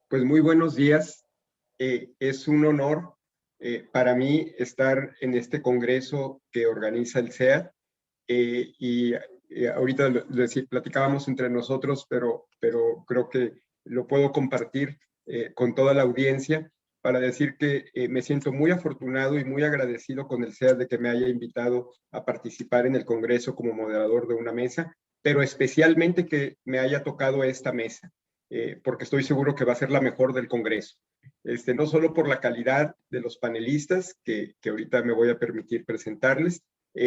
Pues muy buenos días. Es un honor para mí estar en este congreso que organiza el SEAD. Ahorita platicábamos entre nosotros, pero creo que lo puedo compartir con toda la audiencia para decir que me siento muy afortunado y muy agradecido con el SEAD de que me haya invitado a participar en el congreso como moderador de una mesa, pero especialmente que me haya tocado esta mesa. Porque estoy seguro que va a ser la mejor del Congreso. No solo por la calidad de los panelistas, que ahorita me voy a permitir presentarles,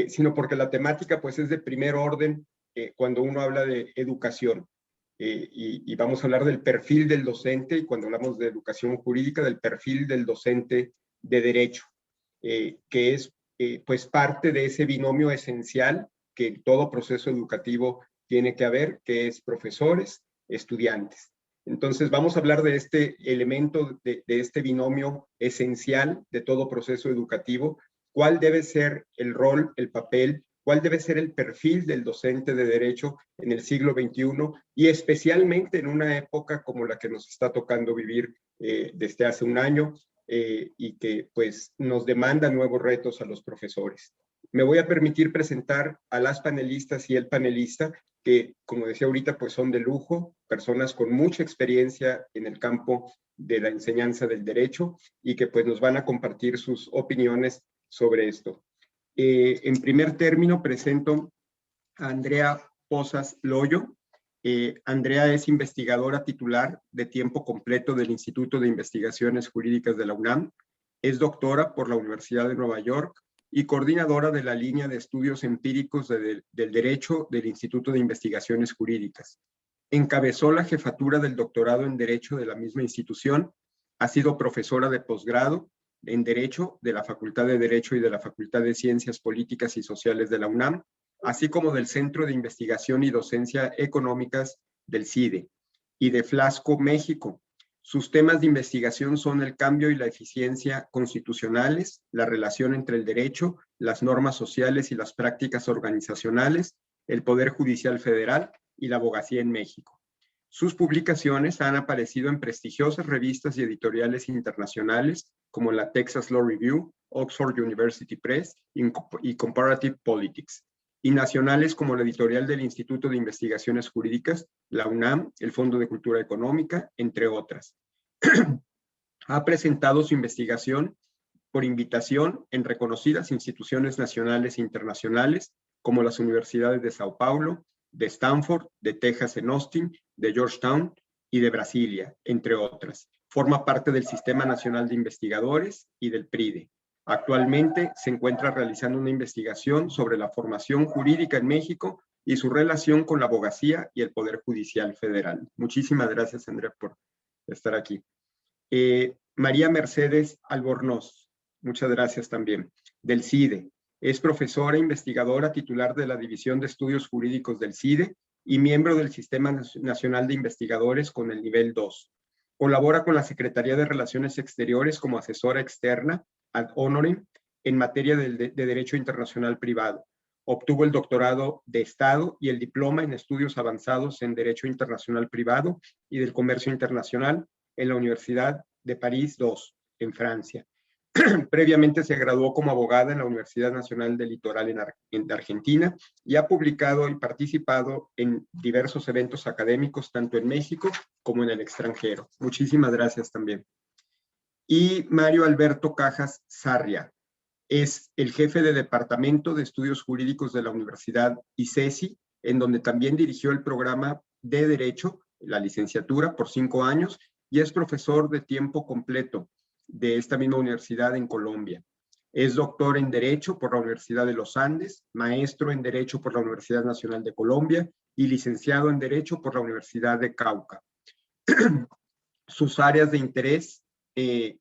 sino porque la temática pues es de primer orden cuando uno habla de educación. Y vamos a hablar del perfil del docente, y cuando hablamos de educación jurídica, del perfil del docente de derecho, que es pues parte de ese binomio esencial que todo proceso educativo tiene que haber, que es profesores, estudiantes. Entonces vamos a hablar de este elemento, de este binomio esencial de todo proceso educativo, cuál debe ser el rol, el papel, cuál debe ser el perfil del docente de derecho en el siglo XXI y especialmente en una época como la que nos está tocando vivir desde hace un año y que pues nos demanda nuevos retos a los profesores. Me voy a permitir presentar a las panelistas y el panelista que, como decía ahorita, pues son de lujo, personas con mucha experiencia en el campo de la enseñanza del derecho y que pues nos van a compartir sus opiniones sobre esto. En primer término, presento a Andrea Pozas Loyo. Andrea es investigadora titular de tiempo completo del Instituto de Investigaciones Jurídicas de la UNAM. Es doctora por la Universidad de Nueva York y coordinadora de la línea de estudios empíricos del Derecho del Instituto de Investigaciones Jurídicas. Encabezó la jefatura del doctorado en Derecho de la misma institución. Ha sido profesora de posgrado en Derecho de la Facultad de Derecho y de la Facultad de Ciencias Políticas y Sociales de la UNAM, así como del Centro de Investigación y Docencia Económicas del CIDE y de Flasco, México. Sus temas de investigación son el cambio y la eficiencia constitucionales, la relación entre el derecho, las normas sociales y las prácticas organizacionales, el Poder Judicial Federal y la abogacía en México. Sus publicaciones han aparecido en prestigiosas revistas y editoriales internacionales como la Texas Law Review, Oxford University Press y Comparative Politics, y nacionales como la editorial del Instituto de Investigaciones Jurídicas, la UNAM, el Fondo de Cultura Económica, entre otras. Ha presentado su investigación por invitación en reconocidas instituciones nacionales e internacionales, como las universidades de Sao Paulo, de Stanford, de Texas en Austin, de Georgetown y de Brasilia, entre otras. Forma parte del Sistema Nacional de Investigadores y del PRIDE. Actualmente se encuentra realizando una investigación sobre la formación jurídica en México y su relación con la abogacía y el Poder Judicial Federal. Muchísimas gracias, Andrea, por estar aquí. María Mercedes Albornoz, muchas gracias también, del CIDE. Es profesora e investigadora titular de la División de Estudios Jurídicos del CIDE y miembro del Sistema Nacional de Investigadores con el nivel 2. Colabora con la Secretaría de Relaciones Exteriores como asesora externa ad honorem en materia de Derecho Internacional Privado. Obtuvo el doctorado de Estado y el diploma en estudios avanzados en Derecho Internacional Privado y del Comercio Internacional en la Universidad de París II, en Francia. Previamente se graduó como abogada en la Universidad Nacional del Litoral en Argentina y ha publicado y participado en diversos eventos académicos, tanto en México como en el extranjero. Muchísimas gracias también. Y Mario Alberto Cajas Sarria es el jefe de Departamento de Estudios Jurídicos de la Universidad ICESI, en donde también dirigió el programa de Derecho, la licenciatura, por 5 años, y es profesor de tiempo completo de esta misma universidad en Colombia. Es doctor en Derecho por la Universidad de los Andes, maestro en Derecho por la Universidad Nacional de Colombia y licenciado en Derecho por la Universidad de Cauca. Sus áreas de interés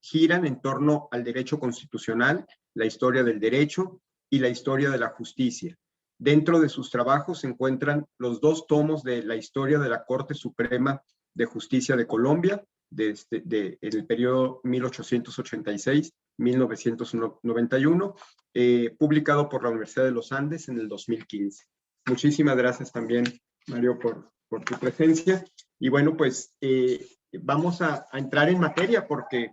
giran en torno al derecho constitucional, la historia del derecho y la historia de la justicia. Dentro de sus trabajos se encuentran los 2 tomos de la historia de la Corte Suprema de Justicia de Colombia, en el periodo 1886-1991, publicado por la Universidad de los Andes en el 2015. Muchísimas gracias también, Mario, por tu presencia. Y bueno, pues vamos a entrar en materia porque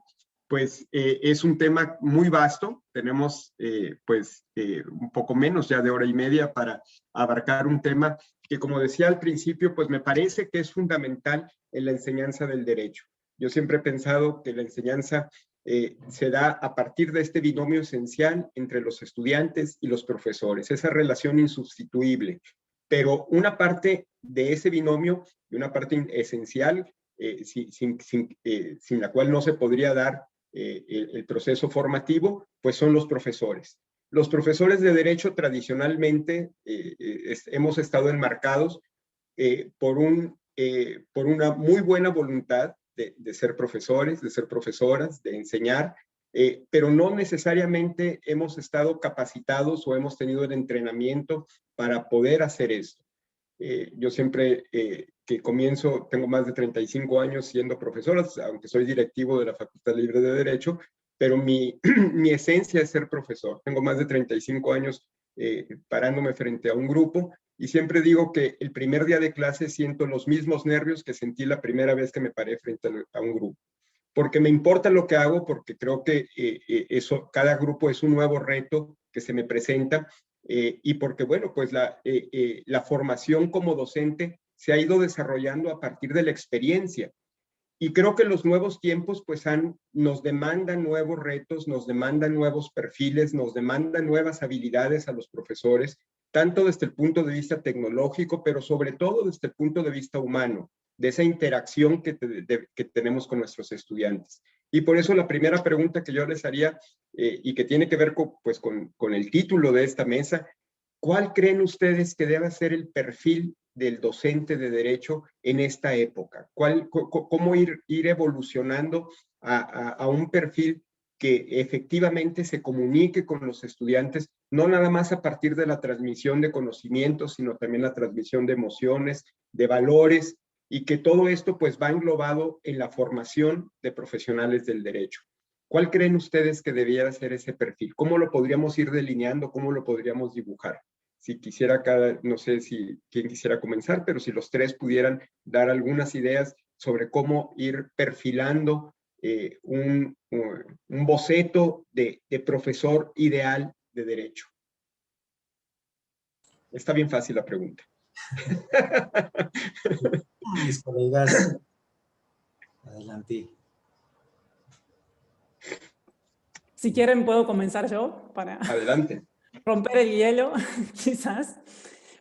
pues es un tema muy vasto. Tenemos un poco menos ya de hora y media para abarcar un tema que, como decía al principio, pues me parece que es fundamental en la enseñanza del derecho. Yo siempre he pensado que la enseñanza se da a partir de este binomio esencial entre los estudiantes y los profesores, esa relación insustituible. Pero una parte de ese binomio y una parte esencial sin la cual no se podría dar el proceso formativo, pues son los profesores. Los profesores de derecho tradicionalmente hemos estado enmarcados por una muy buena voluntad de ser profesores, de ser profesoras, de enseñar, pero no necesariamente hemos estado capacitados o hemos tenido el entrenamiento para poder hacer esto. Yo siempre que comienzo, tengo más de 35 años siendo profesor, aunque soy directivo de la Facultad Libre de Derecho, pero mi esencia es ser profesor. Tengo más de 35 años parándome frente a un grupo y siempre digo que el primer día de clase siento los mismos nervios que sentí la primera vez que me paré frente a un grupo. Porque me importa lo que hago, porque creo que cada grupo es un nuevo reto que se me presenta y porque, bueno, pues la formación como docente se ha ido desarrollando a partir de la experiencia. Y creo que los nuevos tiempos pues nos demandan nuevos retos, nos demandan nuevos perfiles, nos demandan nuevas habilidades a los profesores, tanto desde el punto de vista tecnológico, pero sobre todo desde el punto de vista humano, de esa interacción que tenemos con nuestros estudiantes. Y por eso la primera pregunta que yo les haría, y que tiene que ver con el título de esta mesa, ¿cuál creen ustedes que debe ser el perfil del docente de derecho en esta época? ¿Cómo ir evolucionando a un perfil que efectivamente se comunique con los estudiantes, no nada más a partir de la transmisión de conocimientos, sino también la transmisión de emociones, de valores, y que todo esto pues va englobado en la formación de profesionales del derecho? ¿Cuál creen ustedes que debiera ser ese perfil? ¿Cómo lo podríamos ir delineando? ¿Cómo lo podríamos dibujar? Si quisiera no sé quién quisiera comenzar, pero si los tres pudieran dar algunas ideas sobre cómo ir perfilando un boceto de profesor ideal de derecho. Está bien fácil la pregunta. Mis colegas, adelante. Si quieren puedo comenzar yo para Adelante. romper el hielo, quizás.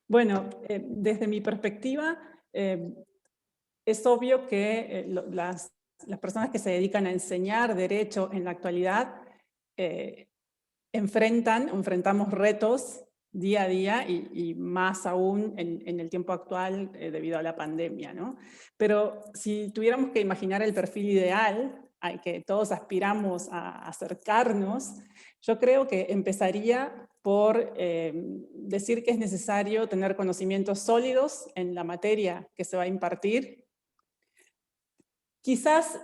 Bueno, desde mi perspectiva, es obvio que las personas que se dedican a enseñar derecho en la actualidad enfrentamos retos día a día y más aún en el tiempo actual debido a la pandemia, ¿no? Pero si tuviéramos que imaginar el perfil ideal al que todos aspiramos a acercarnos, yo creo que empezaría por decir que es necesario tener conocimientos sólidos en la materia que se va a impartir. Quizás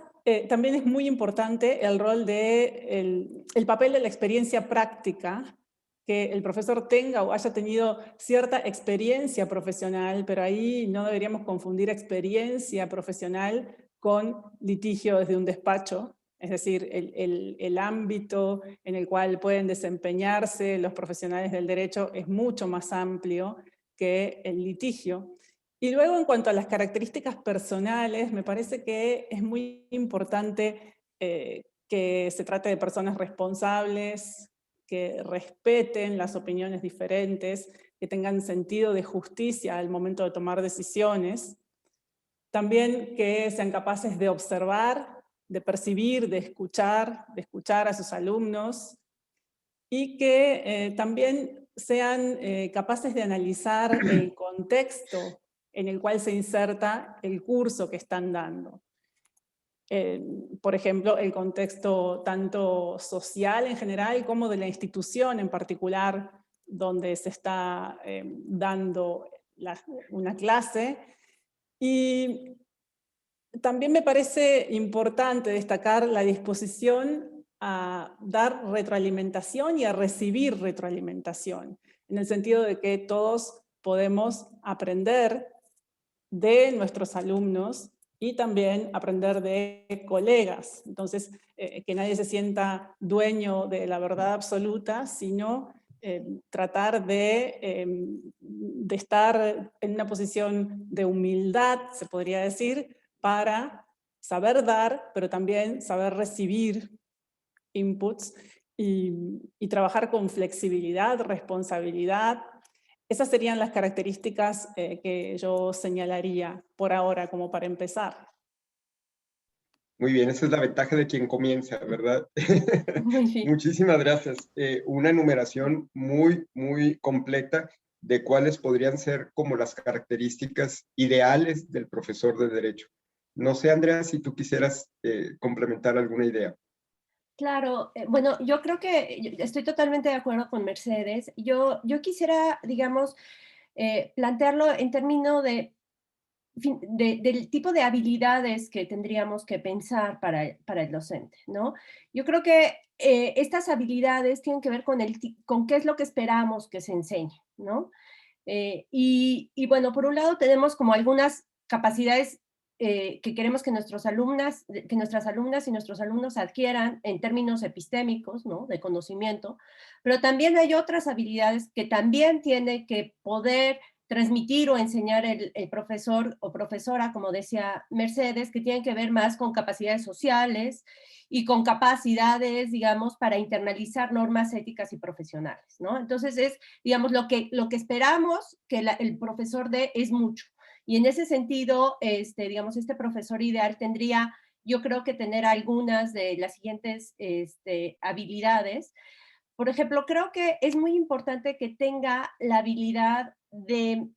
también es muy importante el rol el papel de la experiencia práctica, que el profesor tenga o haya tenido cierta experiencia profesional, pero ahí no deberíamos confundir experiencia profesional con litigio desde un despacho, es decir, el ámbito en el cual pueden desempeñarse los profesionales del derecho es mucho más amplio que el litigio. Y luego, en cuanto a las características personales, me parece que es muy importante que se trate de personas responsables, que respeten las opiniones diferentes, que tengan sentido de justicia al momento de tomar decisiones. También que sean capaces de observar, de percibir, de escuchar a sus alumnos, y que también sean capaces de analizar el contexto en el cual se inserta el curso que están dando. Por ejemplo, el contexto tanto social en general como de la institución en particular donde se está dando una clase. Y también me parece importante destacar la disposición a dar retroalimentación y a recibir retroalimentación, en el sentido de que todos podemos aprender de nuestros alumnos y también aprender de colegas. Entonces, que nadie se sienta dueño de la verdad absoluta, sino tratar de estar en una posición de humildad, se podría decir, para saber dar, pero también saber recibir inputs y trabajar con flexibilidad, responsabilidad. Esas serían las características que yo señalaría por ahora, como para empezar. Muy bien, esa es la ventaja de quien comienza, ¿verdad? Muy bien. Muchísimas gracias. Una enumeración muy, muy completa de cuáles podrían ser como las características ideales del profesor de Derecho. No sé, Andrea, si tú quisieras complementar alguna idea. Claro, bueno, yo creo que estoy totalmente de acuerdo con Mercedes. Yo quisiera, digamos, plantearlo en términos del tipo de habilidades que tendríamos que pensar para el docente, ¿no? Yo creo que estas habilidades tienen que ver con qué es lo que esperamos que se enseñe, ¿no? Y bueno, por un lado tenemos como algunas capacidades que queremos que nuestras alumnas y nuestros alumnos adquieran en términos epistémicos, ¿no? De conocimiento, pero también hay otras habilidades que también tiene que poder transmitir o enseñar el profesor o profesora, como decía Mercedes, que tienen que ver más con capacidades sociales y con capacidades, digamos, para internalizar normas éticas y profesionales, ¿no? Entonces es, digamos, lo que esperamos que el profesor dé es mucho. Y en ese sentido, digamos, este profesor ideal tendría, yo creo que tener algunas de las siguientes habilidades. Por ejemplo, creo que es muy importante que tenga la habilidad de,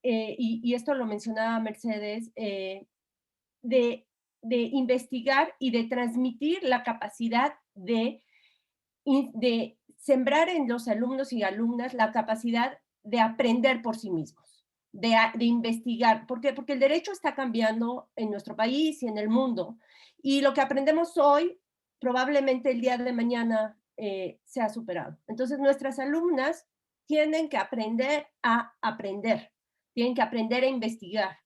y esto lo mencionaba Mercedes, de, de investigar y de transmitir la capacidad de sembrar en los alumnos y alumnas la capacidad de aprender por sí mismos, de investigar. ¿Por qué? Porque el derecho está cambiando en nuestro país y en el mundo. Y lo que aprendemos hoy, probablemente el día de mañana sea superado. Entonces, nuestras alumnas tienen que aprender a aprender, tienen que aprender a investigar,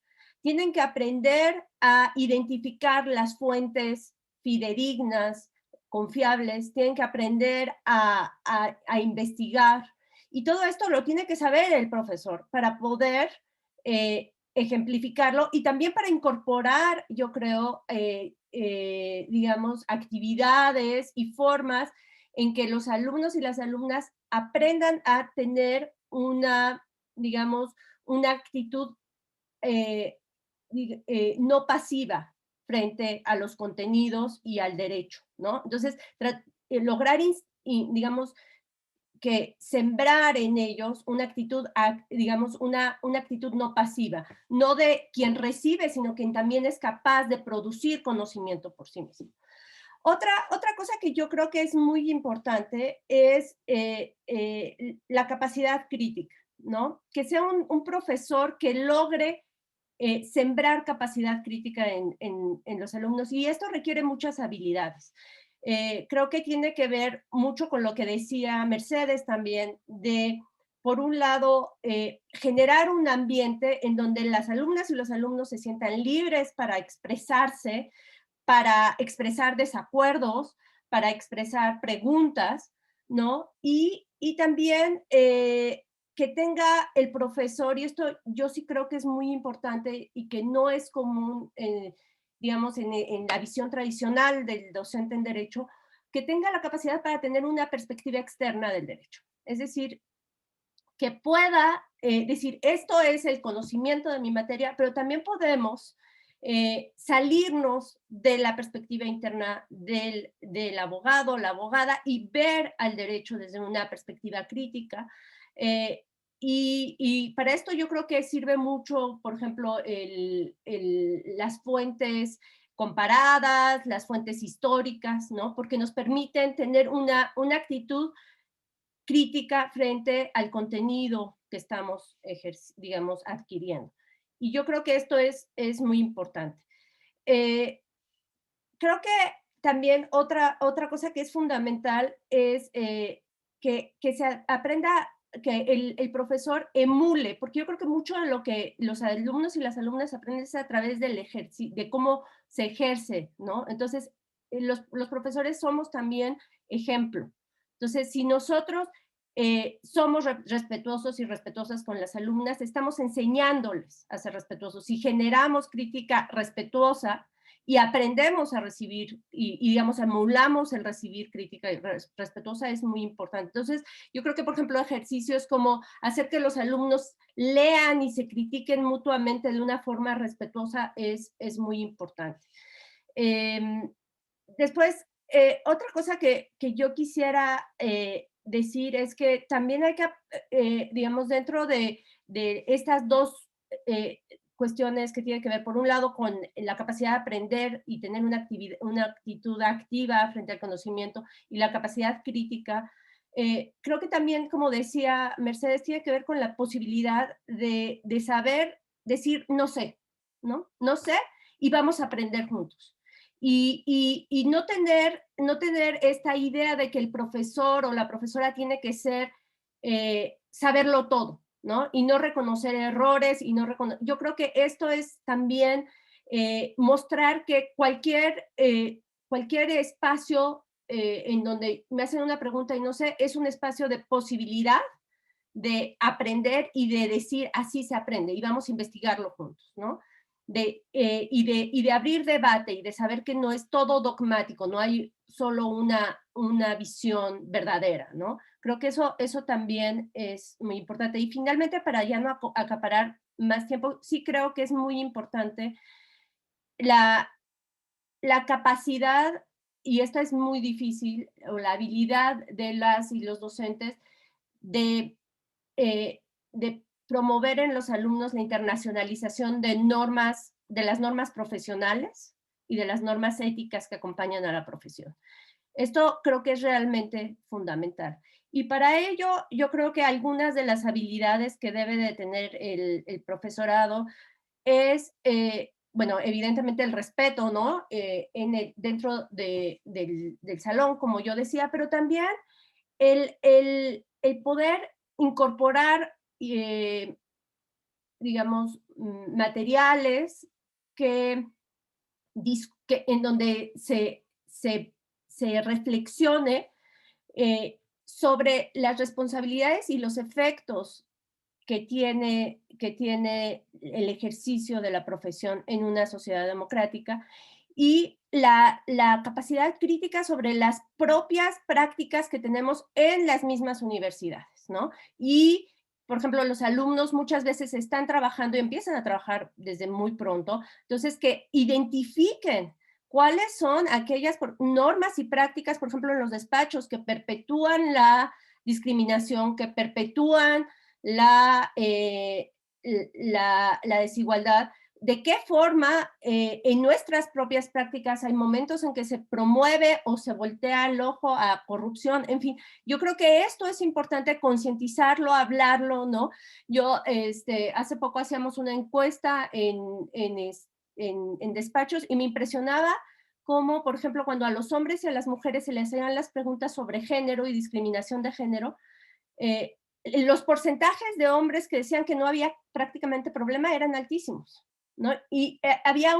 tienen que aprender a identificar las fuentes fidedignas, confiables, tienen que aprender a investigar. Y todo esto lo tiene que saber el profesor para poder ejemplificarlo y también para incorporar, yo creo, digamos, actividades y formas en que los alumnos y las alumnas aprendan a tener una, digamos, una actitud no pasiva frente a los contenidos y al derecho, ¿no? Entonces, lograr, digamos, que sembrar en ellos una actitud, digamos, una actitud no pasiva, no de quien recibe, sino quien también es capaz de producir conocimiento por sí mismo. Otra cosa que yo creo que es muy importante es la capacidad crítica, ¿no? Que sea un profesor que logre sembrar capacidad crítica en los alumnos, y esto requiere muchas habilidades. Creo que tiene que ver mucho con lo que decía Mercedes también, de, por un lado, generar un ambiente en donde las alumnas y los alumnos se sientan libres para expresarse, para expresar desacuerdos, para expresar preguntas, ¿no? Y también que tenga el profesor, y esto yo sí creo que es muy importante y que no es común, digamos, en la visión tradicional del docente en derecho, que tenga la capacidad para tener una perspectiva externa del derecho. Es decir, que pueda decir, esto es el conocimiento de mi materia, pero también podemos salirnos de la perspectiva interna del abogado, la abogada, y ver al derecho desde una perspectiva crítica. Y para esto yo creo que sirve mucho, por ejemplo, las fuentes comparadas, las fuentes históricas, ¿no? Porque nos permiten tener una actitud crítica frente al contenido que estamos, digamos, adquiriendo. Y yo creo que esto es muy importante. Creo que también otra cosa que es fundamental es que se aprenda el profesor emule, porque yo creo que mucho de lo que los alumnos y las alumnas aprenden es a través del ejercicio, de cómo se ejerce, ¿no? Entonces, los profesores somos también ejemplo. Entonces, si nosotros somos respetuosos y respetuosas con las alumnas, estamos enseñándoles a ser respetuosos. Si generamos crítica respetuosa y aprendemos a recibir y digamos, emulamos el recibir crítica respetuosa, es muy importante. Entonces, yo creo que, por ejemplo, ejercicios como hacer que los alumnos lean y se critiquen mutuamente de una forma respetuosa es muy importante. Después, otra cosa que yo quisiera decir es que también hay que, digamos, dentro de estas dos cuestiones que tienen que ver, por un lado, con la capacidad de aprender y tener una actitud activa frente al conocimiento y la capacidad crítica, creo que también, como decía Mercedes, tiene que ver con la posibilidad de saber decir, no sé, ¿no? No sé, y vamos a aprender juntos. Y no tener esta idea de que el profesor o la profesora tiene que ser, saberlo todo, ¿no? Y no reconocer errores, yo creo que esto es también mostrar que cualquier espacio en donde me hacen una pregunta y no sé, es un espacio de posibilidad de aprender y de decir así se aprende y vamos a investigarlo juntos, ¿no? Y de abrir debate y de saber que no es todo dogmático, no hay solo una visión verdadera, ¿no? Creo que eso también es muy importante. Y finalmente, para ya no acaparar más tiempo, sí creo que es muy importante la capacidad, y esta es muy difícil, o la habilidad de las y los docentes de promover en los alumnos la internacionalización de las normas profesionales y de las normas éticas que acompañan a la profesión. Esto creo que es realmente fundamental. Y para ello, yo creo que algunas de las habilidades que debe de tener el profesorado es, bueno, evidentemente el respeto, ¿no? Dentro del salón, como yo decía, pero también el poder incorporar, digamos, materiales en donde se reflexione sobre las responsabilidades y los efectos que tiene el ejercicio de la profesión en una sociedad democrática y la capacidad crítica sobre las propias prácticas que tenemos en las mismas universidades, ¿no? Y, por ejemplo, los alumnos muchas veces están trabajando y empiezan a trabajar desde muy pronto, entonces que identifiquen cuáles son aquellas normas y prácticas, por ejemplo, en los despachos que perpetúan la discriminación, que perpetúan la desigualdad, de qué forma en nuestras propias prácticas hay momentos en que se promueve o se voltea el ojo a corrupción, en fin, yo creo que esto es importante concientizarlo, hablarlo, ¿no? Yo hace poco hacíamos una encuesta en despachos y me impresionaba cómo, por ejemplo, cuando a los hombres y a las mujeres se les hacían las preguntas sobre género y discriminación de género, los porcentajes de hombres que decían que no había prácticamente problema eran altísimos, ¿no? Y había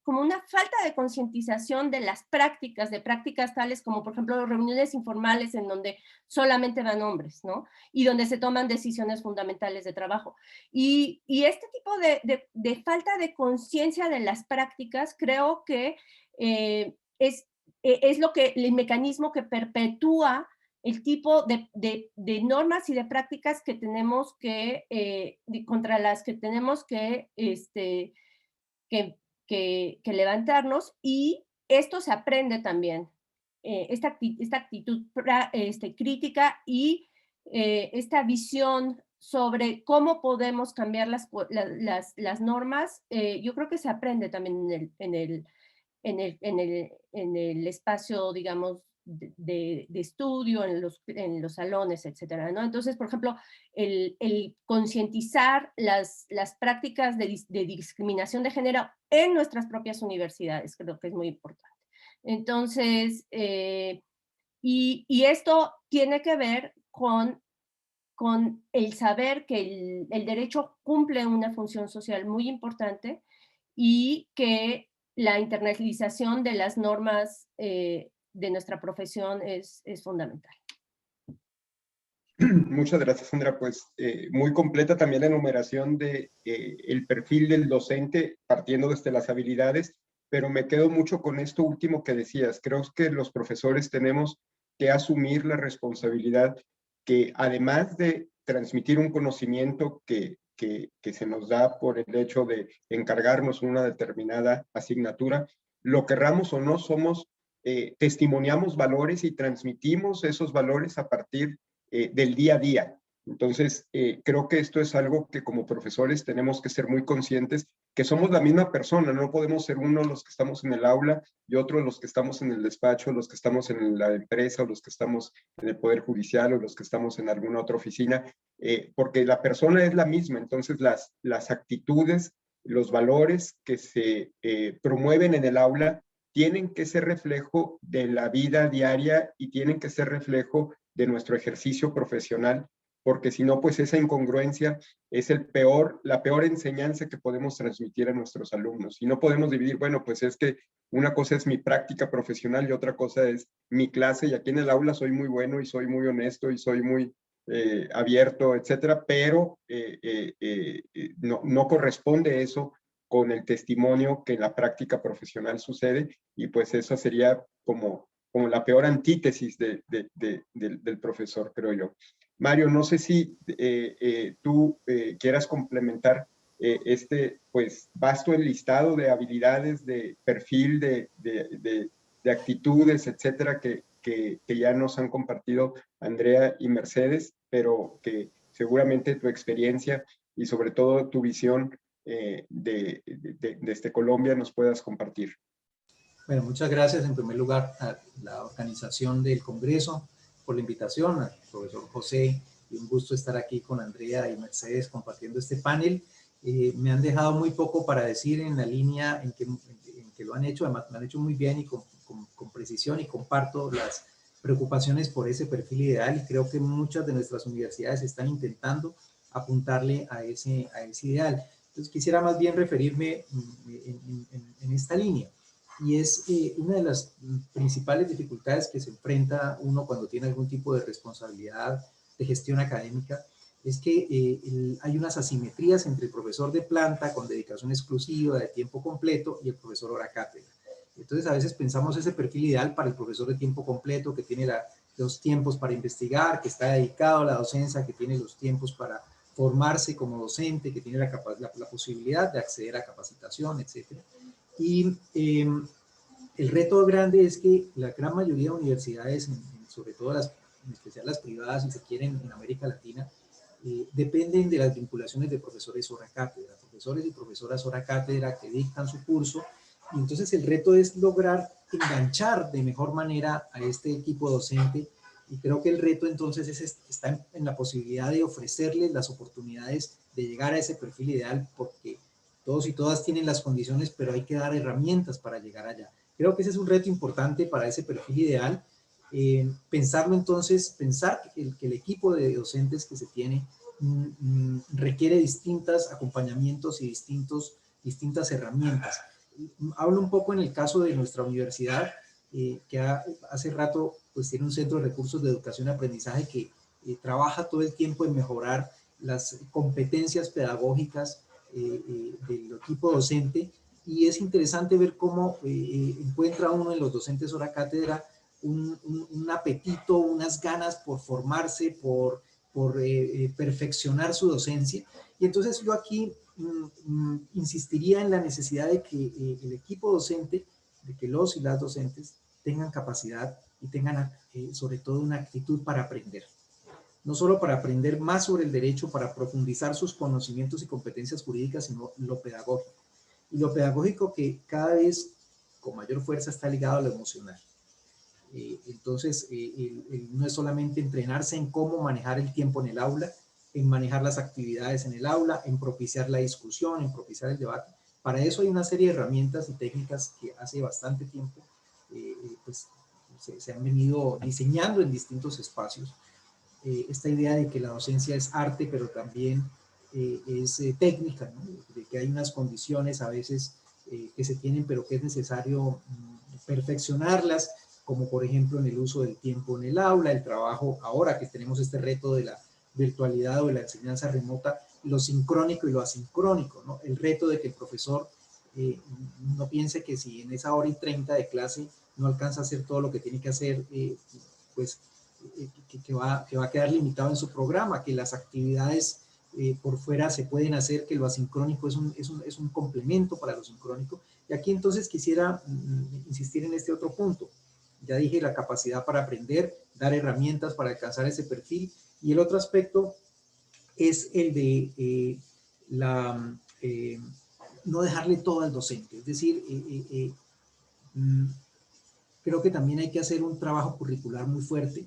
como una falta de concientización de las prácticas, de prácticas tales como, por ejemplo, reuniones informales en donde solamente van hombres, ¿no? Y donde se toman decisiones fundamentales de trabajo. Y este tipo de falta de conciencia de las prácticas creo que es el mecanismo que perpetúa el tipo de normas y de prácticas que tenemos contra las que tenemos que levantarnos, y esto se aprende también, esta actitud crítica y esta visión sobre cómo podemos cambiar las normas, yo creo que se aprende también en el espacio, digamos, de estudio, en los salones, etcétera, ¿no? Entonces, por ejemplo, el concientizar las prácticas de discriminación de género en nuestras propias universidades, creo que es muy importante. Entonces, y esto tiene que ver con con el saber que el derecho cumple una función social muy importante y que la internalización de las normas de nuestra profesión es fundamental. Muchas gracias, Sandra. Pues muy completa también la enumeración de el perfil del docente, partiendo desde las habilidades, pero me quedo mucho con esto último que decías. Creo que los profesores tenemos que asumir la responsabilidad que, además de transmitir un conocimiento que se nos da por el hecho de encargarnos una determinada asignatura, lo querramos o no, somos, testimoniamos valores y transmitimos esos valores a partir del día a día. Entonces, creo que esto es algo que como profesores tenemos que ser muy conscientes, que somos la misma persona, no podemos ser uno los que estamos en el aula y otro los que estamos en el despacho, los que estamos en la empresa, o los que estamos en el Poder Judicial, o los que estamos en alguna otra oficina, porque la persona es la misma. Entonces, las actitudes, los valores que se promueven en el aula tienen que ser reflejo de la vida diaria y tienen que ser reflejo de nuestro ejercicio profesional, porque si no, pues esa incongruencia es la peor enseñanza que podemos transmitir a nuestros alumnos. Y no podemos dividir, bueno, pues es que una cosa es mi práctica profesional y otra cosa es mi clase, y aquí en el aula soy muy bueno y soy muy honesto y soy muy abierto, etcétera, pero no corresponde eso con el testimonio que en la práctica profesional sucede, y pues eso sería como la peor antítesis del profesor, creo yo. Mario, no sé si tú quieras complementar este pues vasto enlistado de habilidades, de perfil, de actitudes, etcétera, que ya nos han compartido Andrea y Mercedes, pero que seguramente tu experiencia y sobre todo tu visión desde Colombia nos puedas compartir. Bueno, muchas gracias en primer lugar a la organización del Congreso por la invitación, al profesor José, y un gusto estar aquí con Andrea y Mercedes compartiendo este panel. Me han dejado muy poco para decir en la línea en que lo han hecho, además lo han hecho muy bien y con precisión, y comparto las preocupaciones por ese perfil ideal, y creo que muchas de nuestras universidades están intentando apuntarle a ese ideal. Entonces quisiera más bien referirme en esta línea. Y es una de las principales dificultades que se enfrenta uno cuando tiene algún tipo de responsabilidad de gestión académica, es que hay unas asimetrías entre el profesor de planta con dedicación exclusiva de tiempo completo y el profesor hora cátedra. Entonces a veces pensamos ese perfil ideal para el profesor de tiempo completo, que tiene los tiempos para investigar, que está dedicado a la docencia, que tiene los tiempos para formarse como docente, que tiene la posibilidad de acceder a capacitación, etcétera. Y el reto grande es que la gran mayoría de universidades, sobre todo en especial las privadas, si se quieren, en América Latina, dependen de las vinculaciones de profesores hora cátedra, profesores y profesoras hora cátedra que dictan su curso, y entonces el reto es lograr enganchar de mejor manera a este equipo docente, y creo que el reto entonces está en la posibilidad de ofrecerles las oportunidades de llegar a ese perfil ideal, porque todos y todas tienen las condiciones, pero hay que dar herramientas para llegar allá. Creo que ese es un reto importante para ese perfil ideal. Pensarlo entonces, pensar que el equipo de docentes que se tiene requiere distintos acompañamientos y distintas herramientas. Hablo un poco en el caso de nuestra universidad, que hace rato pues tiene un centro de recursos de educación y aprendizaje que trabaja todo el tiempo en mejorar las competencias pedagógicas del equipo docente, y es interesante ver cómo encuentra uno en los docentes hora cátedra un apetito, unas ganas por formarse, por perfeccionar su docencia. Y entonces yo aquí insistiría en la necesidad de que el equipo docente, de que los y las docentes tengan capacidad y tengan sobre todo una actitud para aprender. No solo para aprender más sobre el derecho, para profundizar sus conocimientos y competencias jurídicas, sino lo pedagógico. Y lo pedagógico que cada vez con mayor fuerza está ligado a lo emocional. Entonces, no es solamente entrenarse en cómo manejar el tiempo en el aula, en manejar las actividades en el aula, en propiciar la discusión, en propiciar el debate. Para eso hay una serie de herramientas y técnicas que hace bastante tiempo pues, se han venido diseñando en distintos espacios. esta idea de que la docencia es arte, pero también es técnica, ¿no? De que hay unas condiciones a veces que se tienen, pero que es necesario perfeccionarlas, como por ejemplo en el uso del tiempo en el aula, el trabajo, ahora que tenemos este reto de la virtualidad o de la enseñanza remota, lo sincrónico y lo asincrónico, ¿no? El reto de que el profesor no piense que si en esa hora y 30 de clase no alcanza a hacer todo lo que tiene que hacer, pues que va a quedar limitado en su programa, que las actividades por fuera se pueden hacer, que lo asincrónico es un complemento para lo sincrónico. Y aquí entonces quisiera insistir en este otro punto. Ya dije la capacidad para aprender, dar herramientas para alcanzar ese perfil, y el otro aspecto es el de no dejarle todo al docente. Es decir, creo que también hay que hacer un trabajo curricular muy fuerte.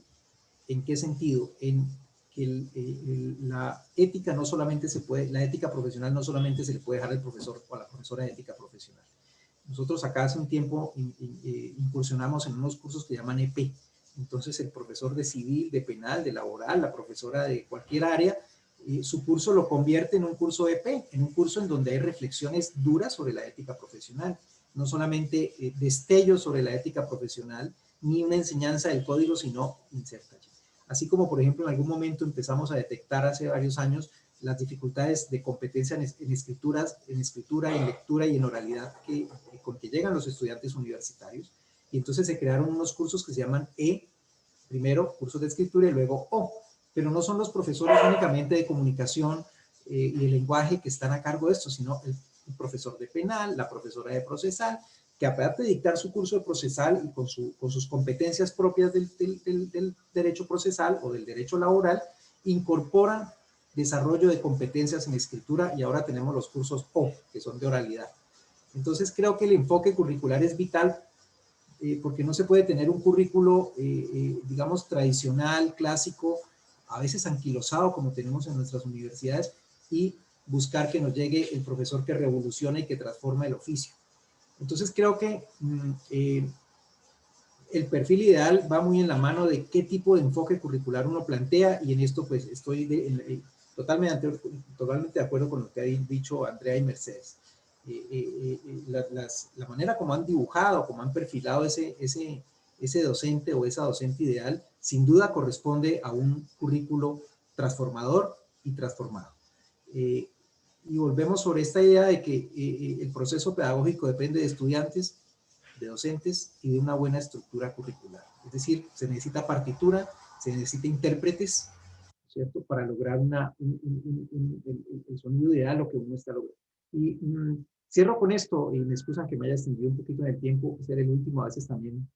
¿En qué sentido? En que la ética no solamente se puede, la ética profesional no solamente se le puede dejar al profesor o a la profesora de ética profesional. Nosotros acá hace un tiempo incursionamos en unos cursos que llaman EP. Entonces el profesor de civil, de penal, de laboral, la profesora de cualquier área, su curso lo convierte en un curso EP, en un curso en donde hay reflexiones duras sobre la ética profesional, no solamente destellos sobre la ética profesional, ni una enseñanza del código, sino inserta allí. Así como, por ejemplo, en algún momento empezamos a detectar hace varios años las dificultades de competencia en escritura, en lectura y en oralidad con que llegan los estudiantes universitarios. Y entonces se crearon unos cursos que se llaman E, primero cursos de escritura y luego O. Pero no son los profesores únicamente de comunicación y de lenguaje que están a cargo de esto, sino el profesor de penal, la profesora de procesal, que aparte de dictar su curso de procesal y con sus competencias propias del derecho procesal o del derecho laboral, incorporan desarrollo de competencias en escritura, y ahora tenemos los cursos O, que son de oralidad. Entonces creo que el enfoque curricular es vital, porque no se puede tener un currículo, digamos, tradicional, clásico, a veces anquilosado como tenemos en nuestras universidades, y buscar que nos llegue el profesor que revoluciona y que transforma el oficio. Entonces creo que el perfil ideal va muy en la mano de qué tipo de enfoque curricular uno plantea, y en esto pues estoy totalmente de acuerdo con lo que han dicho Andrea y Mercedes. La manera como han dibujado, como han perfilado ese docente o esa docente ideal, sin duda corresponde a un currículo transformador y transformado. Y volvemos sobre esta idea de que el proceso pedagógico depende de estudiantes, de docentes y de una buena estructura curricular. Es decir, se necesita partitura, se necesita intérpretes, ¿cierto? Para lograr el sonido ideal, lo que uno está logrando. Y cierro con esto, y me excusan que me haya extendido un poquito en el tiempo, ser el último, a veces también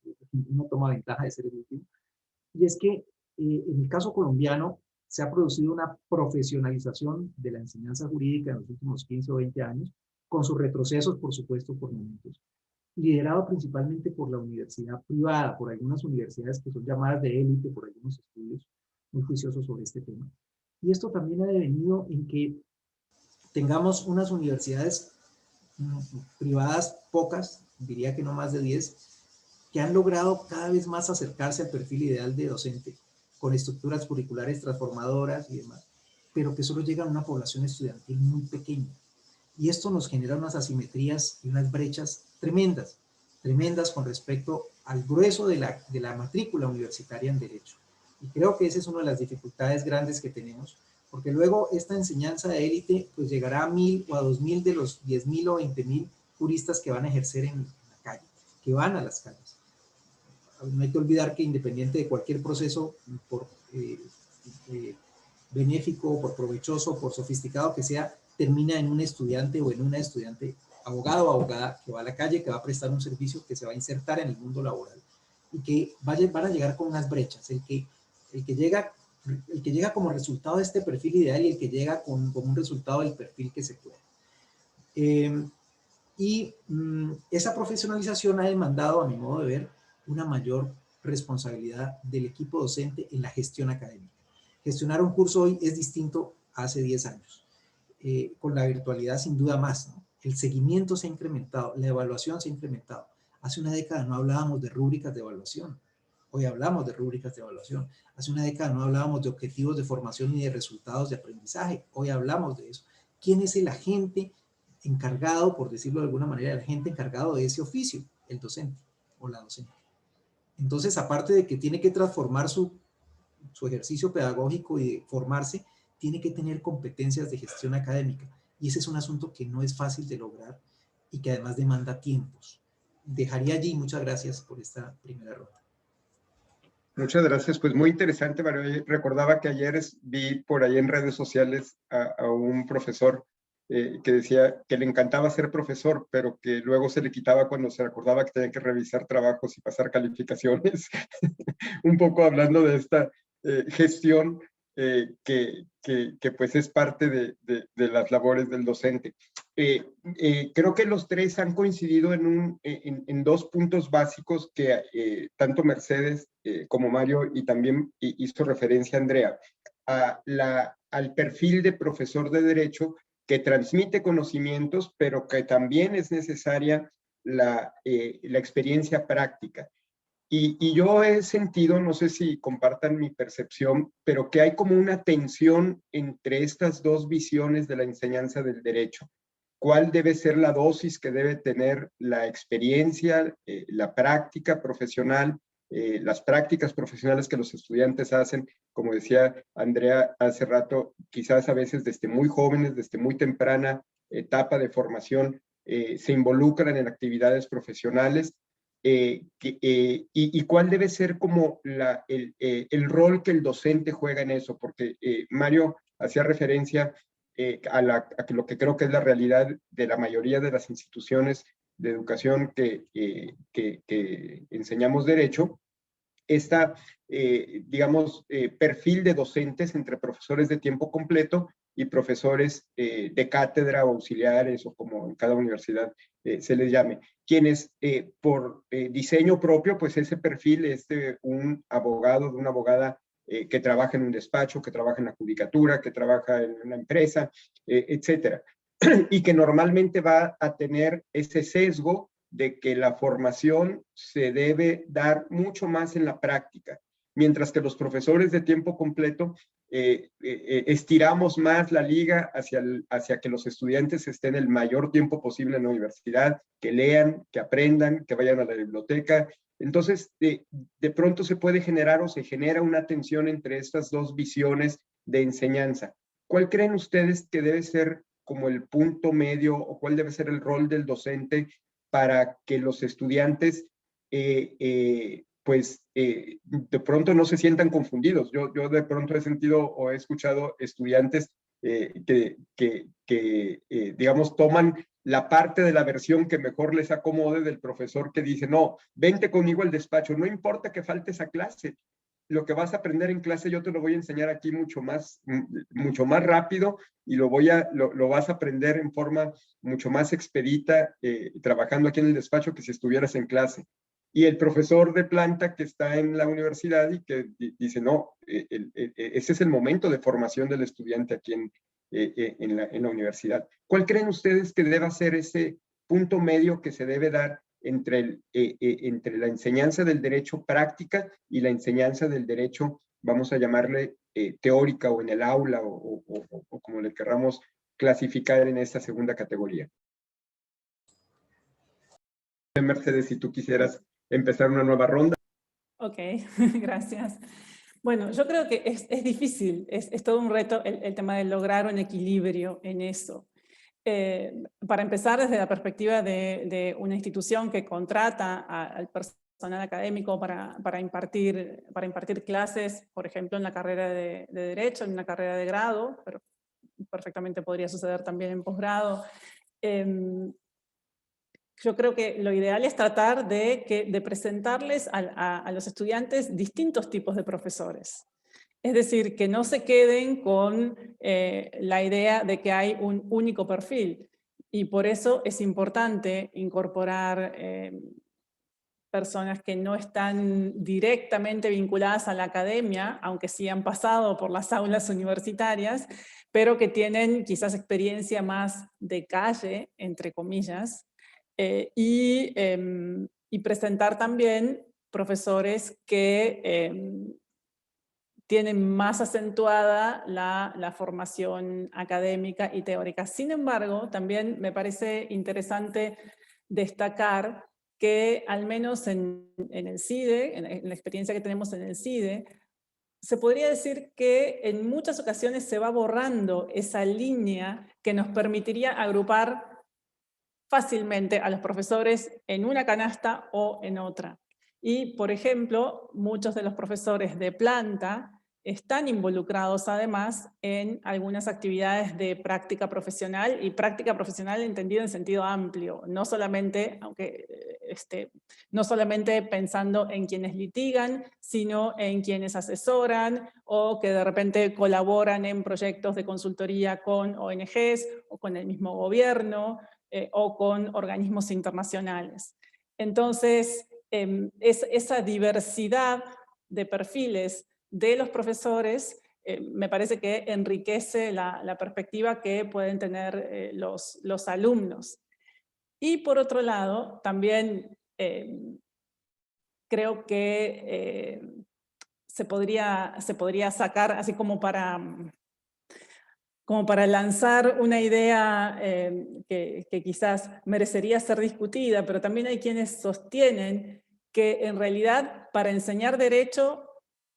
uno toma ventaja de ser el último, y es que en el caso colombiano se ha producido una profesionalización de la enseñanza jurídica en los últimos 15 o 20 años, con sus retrocesos, por supuesto, por momentos, liderado principalmente por la universidad privada, por algunas universidades que son llamadas de élite, por algunos estudios muy juiciosos sobre este tema. Y esto también ha devenido en que tengamos unas universidades privadas, pocas, diría que no más de 10, que han logrado cada vez más acercarse al perfil ideal de docente, con estructuras curriculares transformadoras y demás, pero que solo llegan a una población estudiantil muy pequeña. Y esto nos genera unas asimetrías y unas brechas tremendas, tremendas con respecto al grueso de la matrícula universitaria en Derecho. Y creo que esa es una de las dificultades grandes que tenemos, porque luego esta enseñanza de élite pues llegará a 1000 o a 2000 de los 10.000 o 20.000 juristas que van a ejercer en la calle, que van a las calles. No hay que olvidar que independiente de cualquier proceso, por benéfico, por provechoso, por sofisticado que sea, termina en un estudiante o en una estudiante, abogado o abogada, que va a la calle, que va a prestar un servicio, que se va a insertar en el mundo laboral, y que van a llegar con unas brechas. El que llega como resultado de este perfil ideal y el que llega como un resultado del perfil que se puede. Esa profesionalización ha demandado, a mi modo de ver, una mayor responsabilidad del equipo docente en la gestión académica. Gestionar un curso hoy es distinto a hace 10 años. Con la virtualidad sin duda más, ¿no? El seguimiento se ha incrementado, la evaluación se ha incrementado. Hace una década no hablábamos de rúbricas de evaluación. Hoy hablamos de rúbricas de evaluación. Hace una década no hablábamos de objetivos de formación ni de resultados de aprendizaje. Hoy hablamos de eso. ¿Quién es el agente encargado, por decirlo de alguna manera, el agente encargado de ese oficio? El docente o la docente. Entonces, aparte de que tiene que transformar su ejercicio pedagógico y de formarse, tiene que tener competencias de gestión académica. Y ese es un asunto que no es fácil de lograr y que además demanda tiempos. Dejaría allí. Muchas gracias por esta primera ronda. Muchas gracias, pues muy interesante, Mario. Recordaba que ayer vi por ahí en redes sociales a un profesor que decía que le encantaba ser profesor, pero que luego se le quitaba cuando se acordaba que tenía que revisar trabajos y pasar calificaciones. Un poco hablando de esta gestión que pues es parte de las labores del docente. Creo que los tres han coincidido en dos puntos básicos que tanto Mercedes como Mario y también hizo referencia Andrea, al perfil de profesor de Derecho que transmite conocimientos, pero que también es necesaria la experiencia práctica. Y yo he sentido, no sé si compartan mi percepción, pero que hay como una tensión entre estas dos visiones de la enseñanza del derecho. ¿Cuál debe ser la dosis que debe tener la experiencia, la práctica profesional, las prácticas profesionales que los estudiantes hacen? Como decía Andrea hace rato, quizás a veces desde muy jóvenes, desde muy temprana etapa de formación, se involucran en actividades profesionales. Y cuál debe ser como el rol que el docente juega en eso, porque Mario hacía referencia a lo que creo que es la realidad de la mayoría de las instituciones de educación que enseñamos derecho, digamos, perfil de docentes entre profesores de tiempo completo y profesores de cátedra o auxiliares, o como en cada universidad se les llame, quienes por diseño propio, pues ese perfil es de un abogado, de una abogada que trabaja en un despacho, que trabaja en la judicatura, que trabaja en una empresa, etcétera, y que normalmente va a tener ese sesgo de que la formación se debe dar mucho más en la práctica, mientras que los profesores de tiempo completo estiramos más la liga hacia que los estudiantes estén el mayor tiempo posible en la universidad, que lean, que aprendan, que vayan a la biblioteca. Entonces, de pronto se puede generar o se genera una tensión entre estas dos visiones de enseñanza. ¿Cuál creen ustedes que debe ser como el punto medio, o cuál debe ser el rol del docente para que los estudiantes de pronto no se sientan confundidos? Yo de pronto he sentido o he escuchado estudiantes digamos, toman la parte de la versión que mejor les acomode del profesor, que dice, no, vente conmigo al despacho, no importa que faltes a clase, lo que vas a aprender en clase yo te lo voy a enseñar aquí mucho más rápido, y lo vas a aprender en forma mucho más expedita trabajando aquí en el despacho que si estuvieras en clase. Y el profesor de planta que está en la universidad y que dice, no, ese es el momento de formación del estudiante aquí en la universidad. ¿Cuál creen ustedes que deba ser ese punto medio que se debe dar entre la enseñanza del derecho práctica y la enseñanza del derecho, vamos a llamarle teórica, o en el aula, o como le querramos clasificar en esta segunda categoría? Mercedes, si tú quisieras empezar una nueva ronda. Ok, gracias. Bueno, yo creo que es difícil, es todo un reto el tema de lograr un equilibrio en eso. Para empezar, desde la perspectiva de una institución que contrata al personal académico para impartir clases, por ejemplo, en la carrera de Derecho, en una carrera de grado, pero perfectamente podría suceder también en posgrado. Yo creo que lo ideal es tratar de presentarles a los estudiantes distintos tipos de profesores. Es decir, que no se queden con la idea de que hay un único perfil. Y por eso es importante incorporar personas que no están directamente vinculadas a la academia, aunque sí han pasado por las aulas universitarias, pero que tienen quizás experiencia más de calle, entre comillas, y presentar también profesores que tienen más acentuada la formación académica y teórica. Sin embargo, también me parece interesante destacar que al menos en el CIDE, en la experiencia que tenemos en el CIDE, se podría decir que en muchas ocasiones se va borrando esa línea que nos permitiría agrupar fácilmente a los profesores en una canasta o en otra. Y, por ejemplo, muchos de los profesores de planta están involucrados además en algunas actividades de práctica profesional, y práctica profesional entendida en sentido amplio, no solamente, no solamente pensando en quienes litigan, sino en quienes asesoran o que de repente colaboran en proyectos de consultoría con ONGs o con el mismo gobierno, o con organismos internacionales. Entonces, esa diversidad de perfiles de los profesores me parece que enriquece la perspectiva que pueden tener los alumnos. Y por otro lado, también creo que se podría sacar, así como para lanzar una idea que quizás merecería ser discutida, pero también hay quienes sostienen que en realidad para enseñar derecho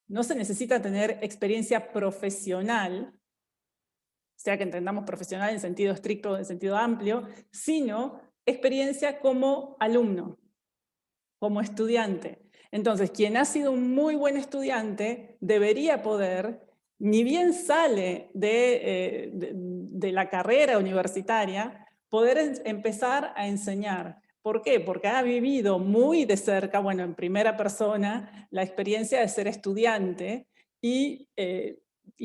no se necesita tener experiencia profesional, o sea que entendamos profesional en sentido estricto o en sentido amplio, sino experiencia como alumno, como estudiante. Entonces, quien ha sido un muy buen estudiante debería poder, ni bien sale de la carrera universitaria, poder empezar a enseñar. ¿Por qué? Porque ha vivido muy de cerca, bueno, en primera persona, la experiencia de ser estudiante y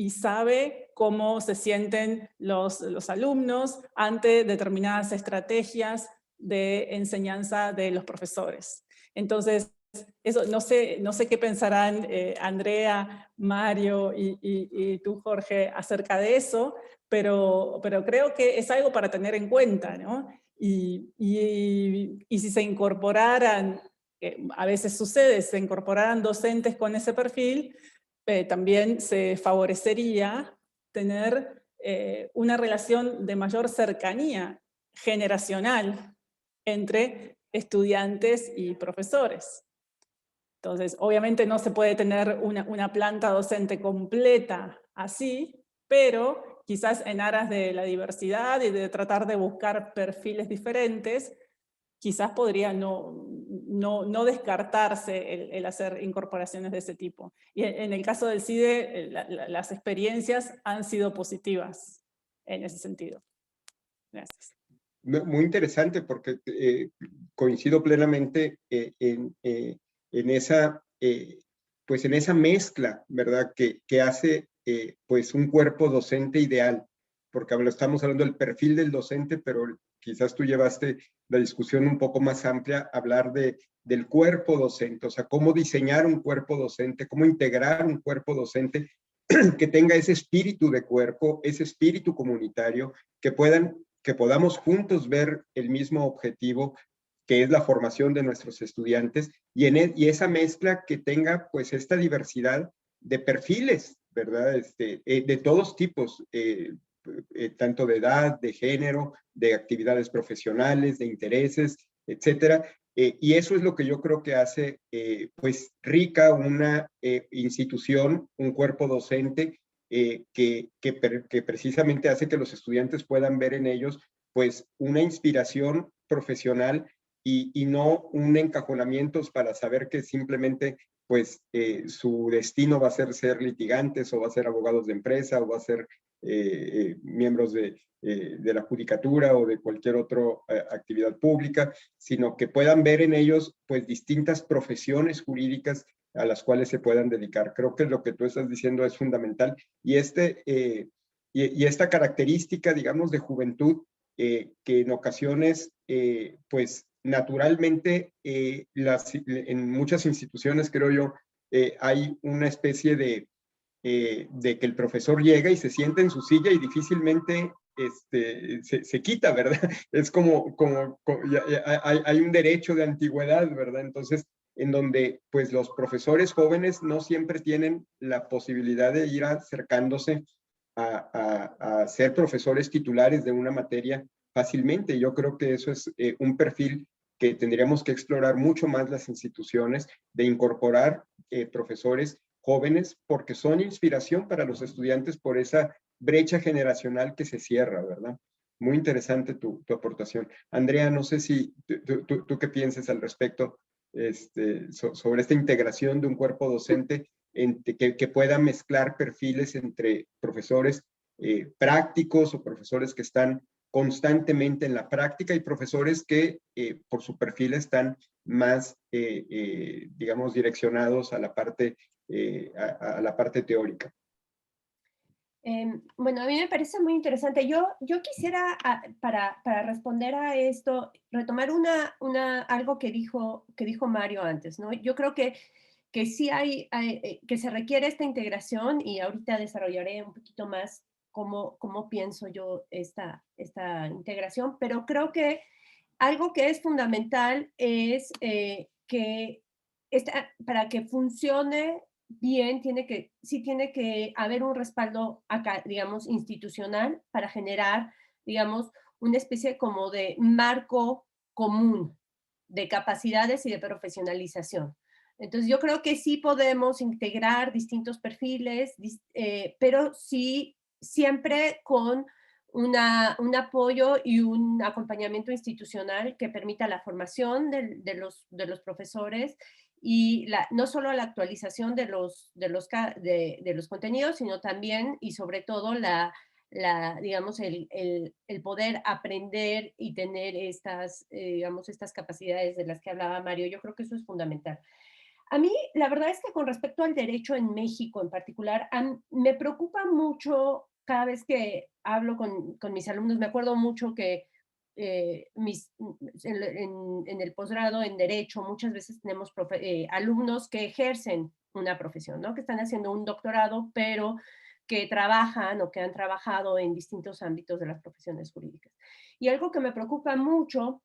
sabe cómo se sienten los alumnos ante determinadas estrategias de enseñanza de los profesores. Entonces, eso, no sé qué pensarán Andrea, Mario y tú, Jorge, acerca de eso, pero creo que es algo para tener en cuenta, ¿no? Y si se incorporaran, a veces sucede, se incorporaran docentes con ese perfil, también se favorecería tener una relación de mayor cercanía generacional entre estudiantes y profesores. Entonces, obviamente no se puede tener una planta docente completa así, pero quizás en aras de la diversidad y de tratar de buscar perfiles diferentes, quizás podría no descartarse el hacer incorporaciones de ese tipo. Y en el caso del CIDE, las experiencias han sido positivas en ese sentido. Gracias. Muy interesante porque coincido plenamente en esa, pues en esa mezcla, ¿verdad? Que hace pues un cuerpo docente ideal, porque estamos hablando del perfil del docente, pero quizás tú llevaste la discusión un poco más amplia, hablar del cuerpo docente, o sea, cómo diseñar un cuerpo docente, cómo integrar un cuerpo docente que tenga ese espíritu de cuerpo, ese espíritu comunitario, que podamos juntos ver el mismo objetivo, que es la formación de nuestros estudiantes, y esa mezcla que tenga pues esta diversidad de perfiles, ¿verdad? De todos tipos, tanto de edad, de género, de actividades profesionales, de intereses, etcétera. Y eso es lo que yo creo que hace pues rica una institución, un cuerpo docente, que precisamente hace que los estudiantes puedan ver en ellos pues una inspiración profesional y no un encajonamiento para saber que simplemente pues su destino va a ser litigantes o va a ser abogados de empresa o va a ser miembros de la judicatura o de cualquier otra actividad pública, sino que puedan ver en ellos pues distintas profesiones jurídicas a las cuales se puedan dedicar. Creo que lo que tú estás diciendo es fundamental y esta característica, digamos, de juventud que en ocasiones pues naturalmente en muchas instituciones, creo yo, hay una especie de que el profesor llega y se sienta en su silla y difícilmente se quita, ¿verdad? Es como hay un derecho de antigüedad, ¿verdad? Entonces, en donde pues los profesores jóvenes no siempre tienen la posibilidad de ir acercándose a ser profesores titulares de una materia fácilmente. Yo creo que eso es un perfil que tendríamos que explorar mucho más las instituciones, de incorporar profesores jóvenes, porque son inspiración para los estudiantes por esa brecha generacional que se cierra, ¿verdad? Muy interesante tu aportación. Andrea, no sé si tú qué piensas al respecto sobre esta integración de un cuerpo docente que pueda mezclar perfiles entre profesores prácticos o profesores que están constantemente en la práctica y profesores que por su perfil están más, digamos, direccionados a la parte, a la parte teórica. Bueno, a mí me parece muy interesante. Yo quisiera, para responder a esto, retomar algo que dijo Mario antes, ¿no? Yo creo que sí que se requiere esta integración, y ahorita desarrollaré un poquito más cómo pienso yo esta integración, pero creo que algo que es fundamental es que para que funcione bien, sí tiene que haber un respaldo acá, digamos, institucional para generar, digamos, una especie como de marco común de capacidades y de profesionalización. Entonces, yo creo que sí podemos integrar distintos perfiles, pero sí siempre con un apoyo y un acompañamiento institucional que permita la formación de los profesores y no solo la actualización de los contenidos, sino también y sobre todo digamos, el poder aprender y tener digamos, estas capacidades de las que hablaba Mario. Yo creo que eso es fundamental. A mí, la verdad es que con respecto al derecho en México en particular, me preocupa mucho cada vez que hablo con mis alumnos. Me acuerdo mucho que en el posgrado en Derecho muchas veces tenemos alumnos que ejercen una profesión, ¿no? Que están haciendo un doctorado, pero que trabajan o que han trabajado en distintos ámbitos de las profesiones jurídicas. Y algo que me preocupa mucho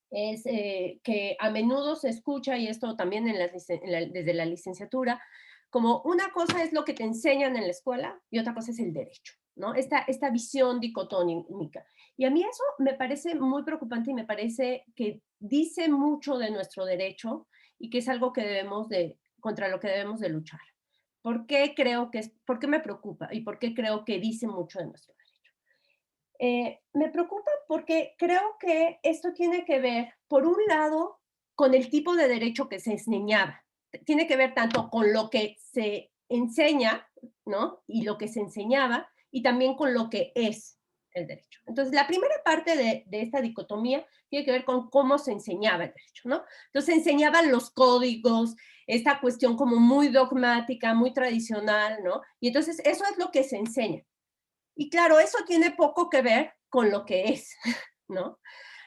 es que a menudo se escucha, y esto también desde la licenciatura, como una cosa es lo que te enseñan en la escuela y otra cosa es el derecho, ¿no? Esta visión dicotómica. Y a mí eso me parece muy preocupante y me parece que dice mucho de nuestro derecho y que es algo que contra lo que debemos de luchar. ¿Por qué me preocupa y por qué creo que dice mucho de nuestro derecho? Me preocupa porque creo que esto tiene que ver, por un lado, con el tipo de derecho que se enseñaba. Tiene que ver tanto con lo que se enseña, ¿no? Y lo que se enseñaba, y también con lo que es el derecho. Entonces, la primera parte de esta dicotomía tiene que ver con cómo se enseñaba el derecho, ¿no? Entonces, se enseñaban los códigos, esta cuestión como muy dogmática, muy tradicional, ¿no? Y entonces, eso es lo que se enseña. Y claro, eso tiene poco que ver con lo que es, ¿no?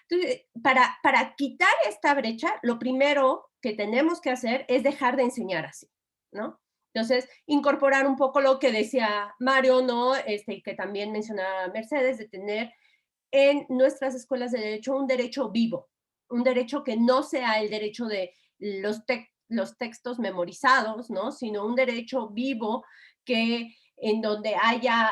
Entonces, para quitar esta brecha, lo primero que tenemos que hacer es dejar de enseñar así, ¿no? Entonces, incorporar un poco lo que decía Mario, ¿no? Que también mencionaba Mercedes, de tener en nuestras escuelas de derecho un derecho vivo, un derecho que no sea el derecho de los textos memorizados, ¿no? Sino un derecho vivo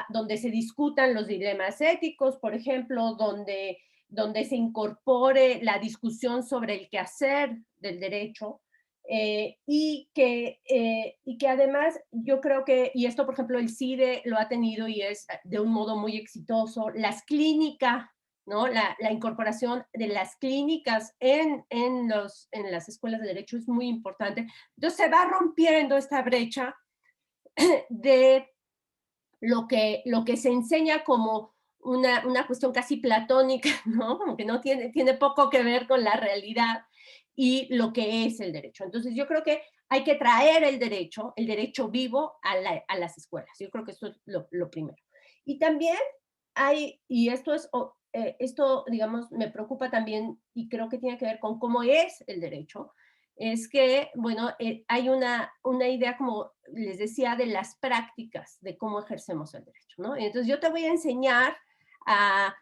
donde se discutan los dilemas éticos, por ejemplo, donde se incorpore la discusión sobre el quehacer del derecho, y que además yo creo que, y esto por ejemplo el CIDE lo ha tenido y es de un modo muy exitoso, las clínicas, ¿no? La incorporación de las clínicas en las escuelas de derecho es muy importante. Entonces se va rompiendo esta brecha de lo que se enseña como una cuestión casi platónica, ¿no? Como que no tiene poco que ver con la realidad y lo que es el derecho. Entonces yo creo que hay que traer el derecho vivo a las escuelas. Yo creo que esto es lo primero. Y también y esto, digamos, me preocupa también y creo que tiene que ver con cómo es el derecho, es que, bueno, hay una idea, como les decía, de las prácticas de cómo ejercemos el derecho, ¿no? Y entonces yo te voy a enseñar a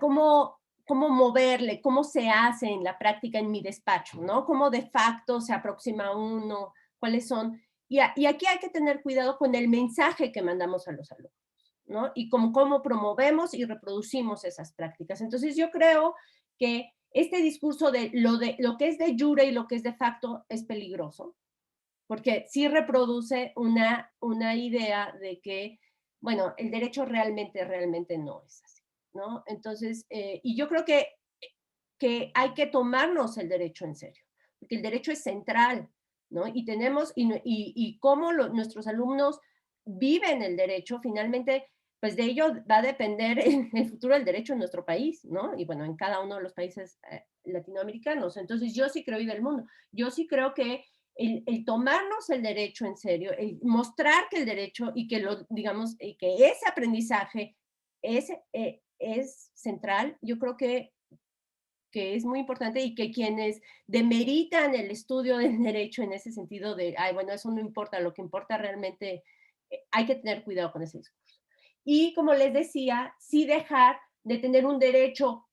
cómo cómo moverle, cómo se hace en la práctica en mi despacho, ¿no? Cómo de facto se aproxima uno, cuáles son. Y aquí hay que tener cuidado con el mensaje que mandamos a los alumnos, ¿no? Y cómo promovemos y reproducimos esas prácticas. Entonces yo creo que este discurso de lo que es de jure y lo que es de facto es peligroso, porque sí reproduce una idea de que, bueno, el derecho realmente no es así, ¿no? Entonces, y yo creo que hay que tomarnos el derecho en serio, porque el derecho es central, ¿no? Y cómo nuestros alumnos viven el derecho, finalmente, pues de ello va a depender el futuro del derecho en nuestro país, ¿no? Y bueno, en cada uno de los países latinoamericanos. Entonces, yo sí creo, y del mundo, yo sí creo que el tomarnos el derecho en serio, el mostrar que el derecho y que digamos, que ese aprendizaje es central, yo creo que es muy importante y que quienes demeritan el estudio del derecho en ese sentido de, ay, bueno, eso no importa, lo que importa realmente, hay que tener cuidado con ese discurso. Y como les decía, sí dejar de tener un derecho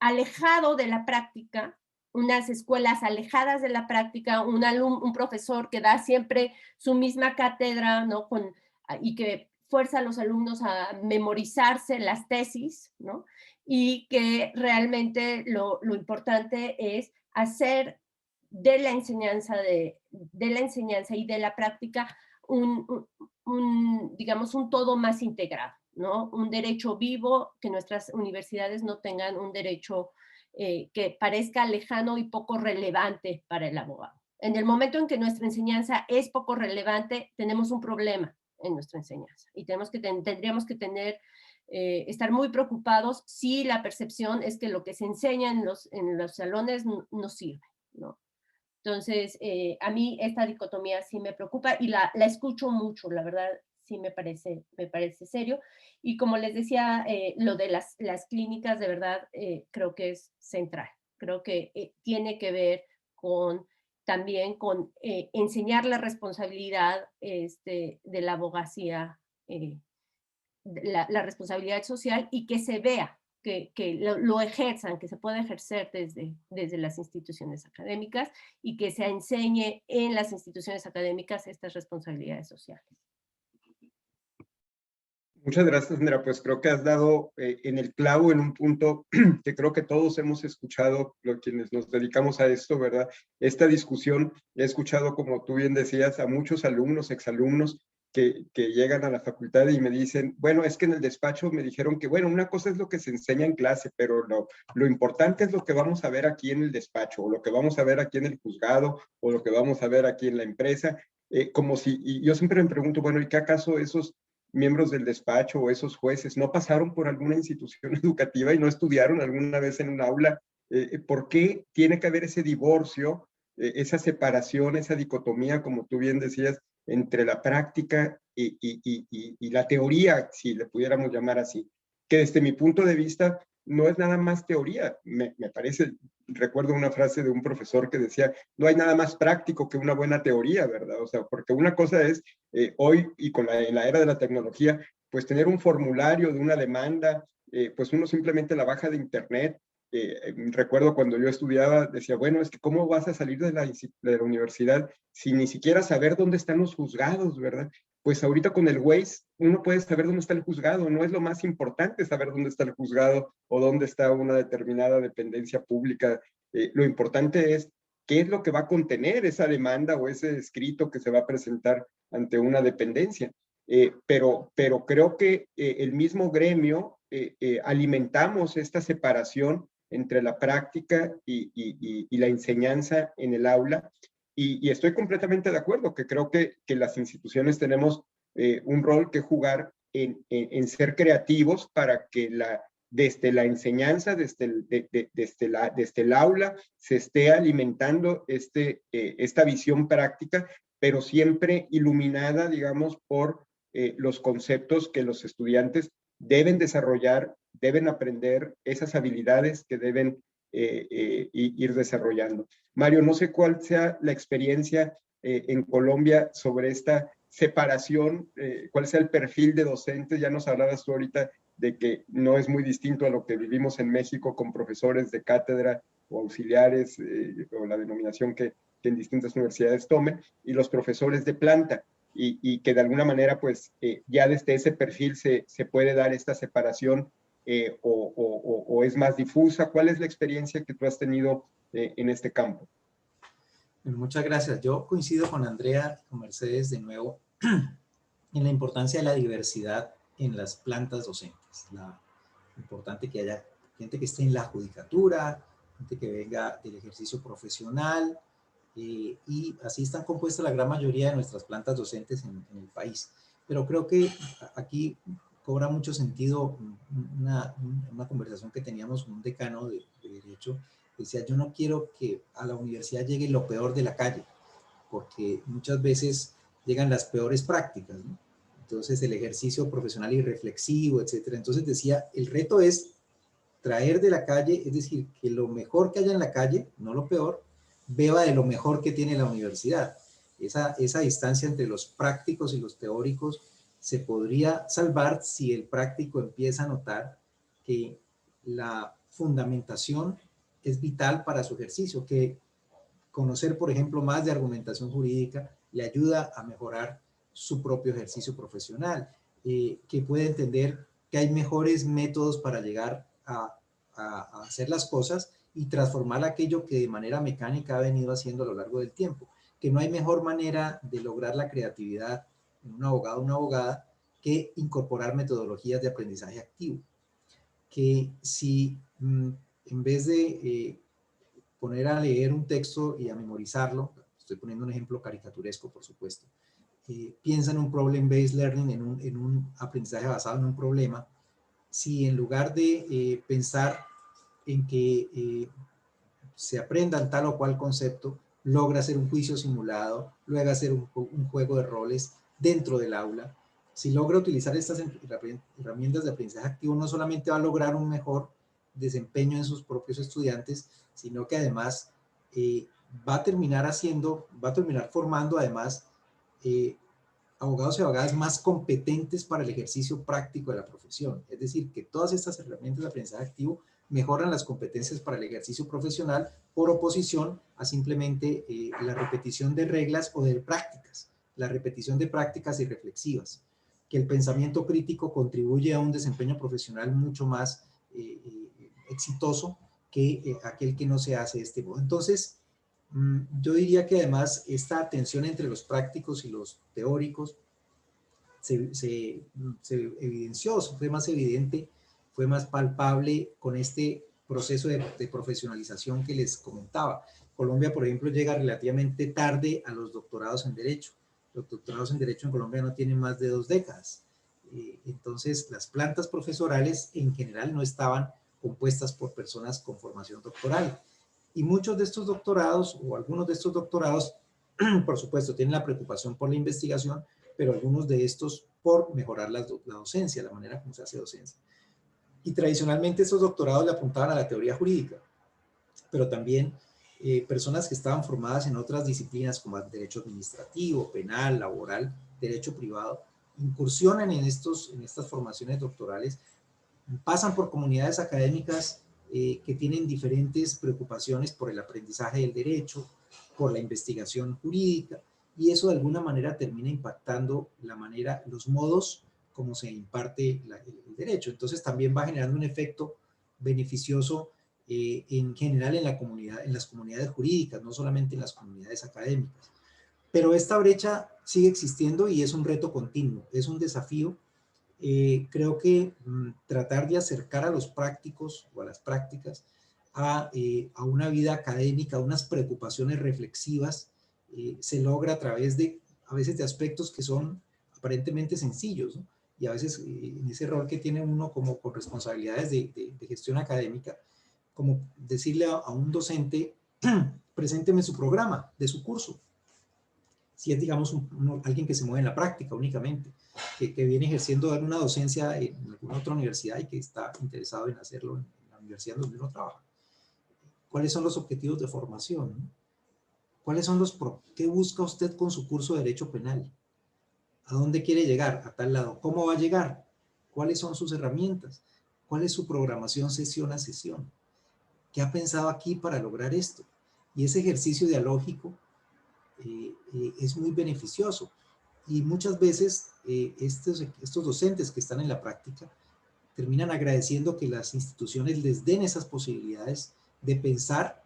alejado de la práctica, unas escuelas alejadas de la práctica, un profesor que da siempre su misma cátedra, ¿no? Y que fuerza a los alumnos a memorizarse las tesis, ¿no? Y que realmente lo importante es hacer de la enseñanza y de la práctica digamos, un todo más integrado, ¿no? Un derecho vivo, que nuestras universidades no tengan un derecho que parezca lejano y poco relevante para el abogado. En el momento en que nuestra enseñanza es poco relevante, tenemos un problema en nuestra enseñanza y tendríamos que estar muy preocupados si la percepción es que lo que se enseña en los salones no sirve, ¿no? Entonces, a mí esta dicotomía sí me preocupa y la escucho mucho, la verdad, sí me parece serio. Y como les decía, lo de las clínicas, de verdad, creo que es central. Creo que tiene que ver también con enseñar la responsabilidad de la abogacía, la responsabilidad social y que se vea, que lo ejerzan, que se pueda ejercer desde las instituciones académicas y que se enseñe en las instituciones académicas estas responsabilidades sociales. Muchas gracias, Sandra. Pues creo que has dado en el clavo en un punto que creo que todos hemos escuchado, quienes nos dedicamos a esto, ¿verdad? Esta discusión, he escuchado, como tú bien decías, a muchos alumnos, exalumnos, que llegan a la facultad y me dicen, bueno, es que en el despacho me dijeron que, bueno, una cosa es lo que se enseña en clase, pero lo importante es lo que vamos a ver aquí en el despacho, o lo que vamos a ver aquí en el juzgado, o lo que vamos a ver aquí en la empresa, como si, y yo siempre me pregunto, bueno, ¿y qué acaso esos miembros del despacho o esos jueces no pasaron por alguna institución educativa y no estudiaron alguna vez en un aula? ¿Por qué tiene que haber ese divorcio, esa separación, esa dicotomía, como tú bien decías, entre la práctica y la teoría, si le pudiéramos llamar así? Que desde mi punto de vista no es nada más teoría. Me parece, recuerdo una frase de un profesor que decía, no hay nada más práctico que una buena teoría, ¿verdad? O sea, porque una cosa es hoy y en la era de la tecnología, pues tener un formulario de una demanda, pues uno simplemente la baja de internet. Recuerdo cuando yo estudiaba, decía, bueno, es que ¿cómo vas a salir de la universidad sin ni siquiera saber dónde están los juzgados, ¿verdad? Pues ahorita con el Waze uno puede saber dónde está el juzgado, no es lo más importante saber dónde está el juzgado o dónde está una determinada dependencia pública. Lo importante es qué es lo que va a contener esa demanda o ese escrito que se va a presentar ante una dependencia. Pero creo que el mismo gremio alimentamos esta separación entre la práctica y la enseñanza en el aula. Y estoy completamente de acuerdo, que creo que las instituciones tenemos un rol que jugar en ser creativos para que desde la enseñanza, desde el aula, se esté alimentando esta visión práctica, pero siempre iluminada, digamos, por los conceptos que los estudiantes deben desarrollar, deben aprender, esas habilidades que deben ir desarrollando. Mario, no sé cuál sea la experiencia en Colombia sobre esta separación, cuál sea el perfil de docentes. Ya nos hablabas tú ahorita de que no es muy distinto a lo que vivimos en México con profesores de cátedra o auxiliares, o la denominación que en distintas universidades tomen, y los profesores de planta, y que de alguna manera pues ya desde ese perfil se puede dar esta separación, o es más difusa. ¿Cuál es la experiencia que tú has tenido en este campo? Muchas gracias. Yo coincido con Andrea y con Mercedes de nuevo en la importancia de la diversidad en las plantas docentes. Importante que haya gente que esté en la judicatura, gente que venga del ejercicio profesional, y así están compuestas la gran mayoría de nuestras plantas docentes en el país. Pero creo que aquí cobra mucho sentido una conversación que teníamos con un decano de Derecho. Decía, yo no quiero que a la universidad llegue lo peor de la calle, porque muchas veces llegan las peores prácticas, ¿no? Entonces el ejercicio profesional irreflexivo, etcétera. Entonces decía, el reto es traer de la calle, es decir, que lo mejor que haya en la calle, no lo peor, beba de lo mejor que tiene la universidad. Esa distancia entre los prácticos y los teóricos se podría salvar si el práctico empieza a notar que la fundamentación es vital para su ejercicio, que conocer, por ejemplo, más de argumentación jurídica le ayuda a mejorar su propio ejercicio profesional, que puede entender que hay mejores métodos para llegar a hacer las cosas y transformar aquello que de manera mecánica ha venido haciendo a lo largo del tiempo, que no hay mejor manera de lograr la creatividad en un abogado o una abogada que incorporar metodologías de aprendizaje activo, que si en vez de poner a leer un texto y a memorizarlo, estoy poniendo un ejemplo caricaturesco, por supuesto, piensa en un problem-based learning, en un aprendizaje basado en un problema, si en lugar de pensar en que se aprendan tal o cual concepto, logra hacer un juicio simulado, luego hacer un juego de roles dentro del aula, si logra utilizar estas herramientas de aprendizaje activo, no solamente va a lograr un mejor desempeño en sus propios estudiantes, sino que además va a terminar formando además abogados y abogadas más competentes para el ejercicio práctico de la profesión. Es decir, que todas estas herramientas de aprendizaje activo mejoran las competencias para el ejercicio profesional por oposición a simplemente la repetición de reglas o de prácticas, la repetición de prácticas irreflexivas, que el pensamiento crítico contribuye a un desempeño profesional mucho más exitoso que aquel que no se hace de este modo. Entonces, yo diría que además esta tensión entre los prácticos y los teóricos se evidenció, fue más evidente, fue más palpable con este proceso de profesionalización que les comentaba. Colombia, por ejemplo, llega relativamente tarde a los doctorados en Derecho. Los doctorados en Derecho en Colombia no tienen más de 2 décadas. Entonces, las plantas profesorales en general no estaban compuestas por personas con formación doctoral. Y muchos de estos doctorados, o algunos de estos doctorados, por supuesto, tienen la preocupación por la investigación, pero algunos de estos por mejorar la docencia, la manera como se hace docencia. Y tradicionalmente estos doctorados le apuntaban a la teoría jurídica, pero también personas que estaban formadas en otras disciplinas como derecho administrativo, penal, laboral, derecho privado, incursionan en estas formaciones doctorales, pasan por comunidades académicas que tienen diferentes preocupaciones por el aprendizaje del derecho, por la investigación jurídica, y eso de alguna manera termina impactando los modos como se imparte el derecho. Entonces también va generando un efecto beneficioso en general en las comunidades jurídicas, no solamente en las comunidades académicas. Pero esta brecha sigue existiendo y es un reto continuo, es un desafío. Creo que tratar de acercar a los prácticos o a las prácticas a una vida académica, a unas preocupaciones reflexivas, se logra a través a veces de aspectos que son aparentemente sencillos, ¿no? Y a veces en ese rol que tiene uno como con responsabilidades de gestión académica, como decirle a un docente, presénteme su programa de su curso. Si es, digamos, alguien que se mueve en la práctica únicamente, que viene ejerciendo una docencia en alguna otra universidad y que está interesado en hacerlo en la universidad donde uno trabaja. ¿Cuáles son los objetivos de formación? ¿Cuáles son qué busca usted con su curso de Derecho Penal? ¿A dónde quiere llegar? A tal lado. ¿Cómo va a llegar? ¿Cuáles son sus herramientas? ¿Cuál es su programación sesión a sesión? ¿Qué ha pensado aquí para lograr esto? Y ese ejercicio dialógico es muy beneficioso. Y muchas veces estos docentes que están en la práctica terminan agradeciendo que las instituciones les den esas posibilidades de pensar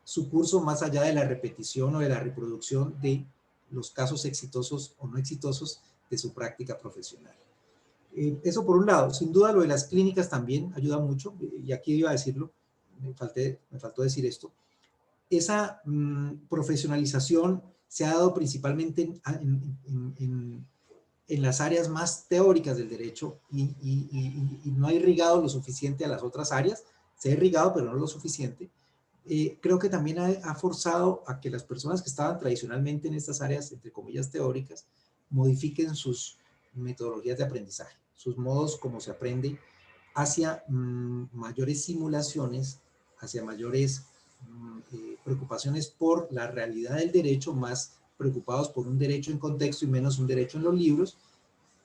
su curso más allá de la repetición o de la reproducción de los casos exitosos o no exitosos de su práctica profesional. Eso por un lado. Sin duda lo de las clínicas también ayuda mucho, y aquí iba a decirlo, me faltó decir esto. Esa profesionalización se ha dado principalmente en las áreas más teóricas del derecho y no ha irrigado lo suficiente a las otras áreas. Se ha irrigado, pero no lo suficiente. Creo que también ha forzado a que las personas que estaban tradicionalmente en estas áreas, entre comillas, teóricas, modifiquen sus metodologías de aprendizaje, sus modos como se aprende, hacia mayores simulaciones, hacia mayores preocupaciones por la realidad del derecho, más preocupados por un derecho en contexto y menos un derecho en los libros,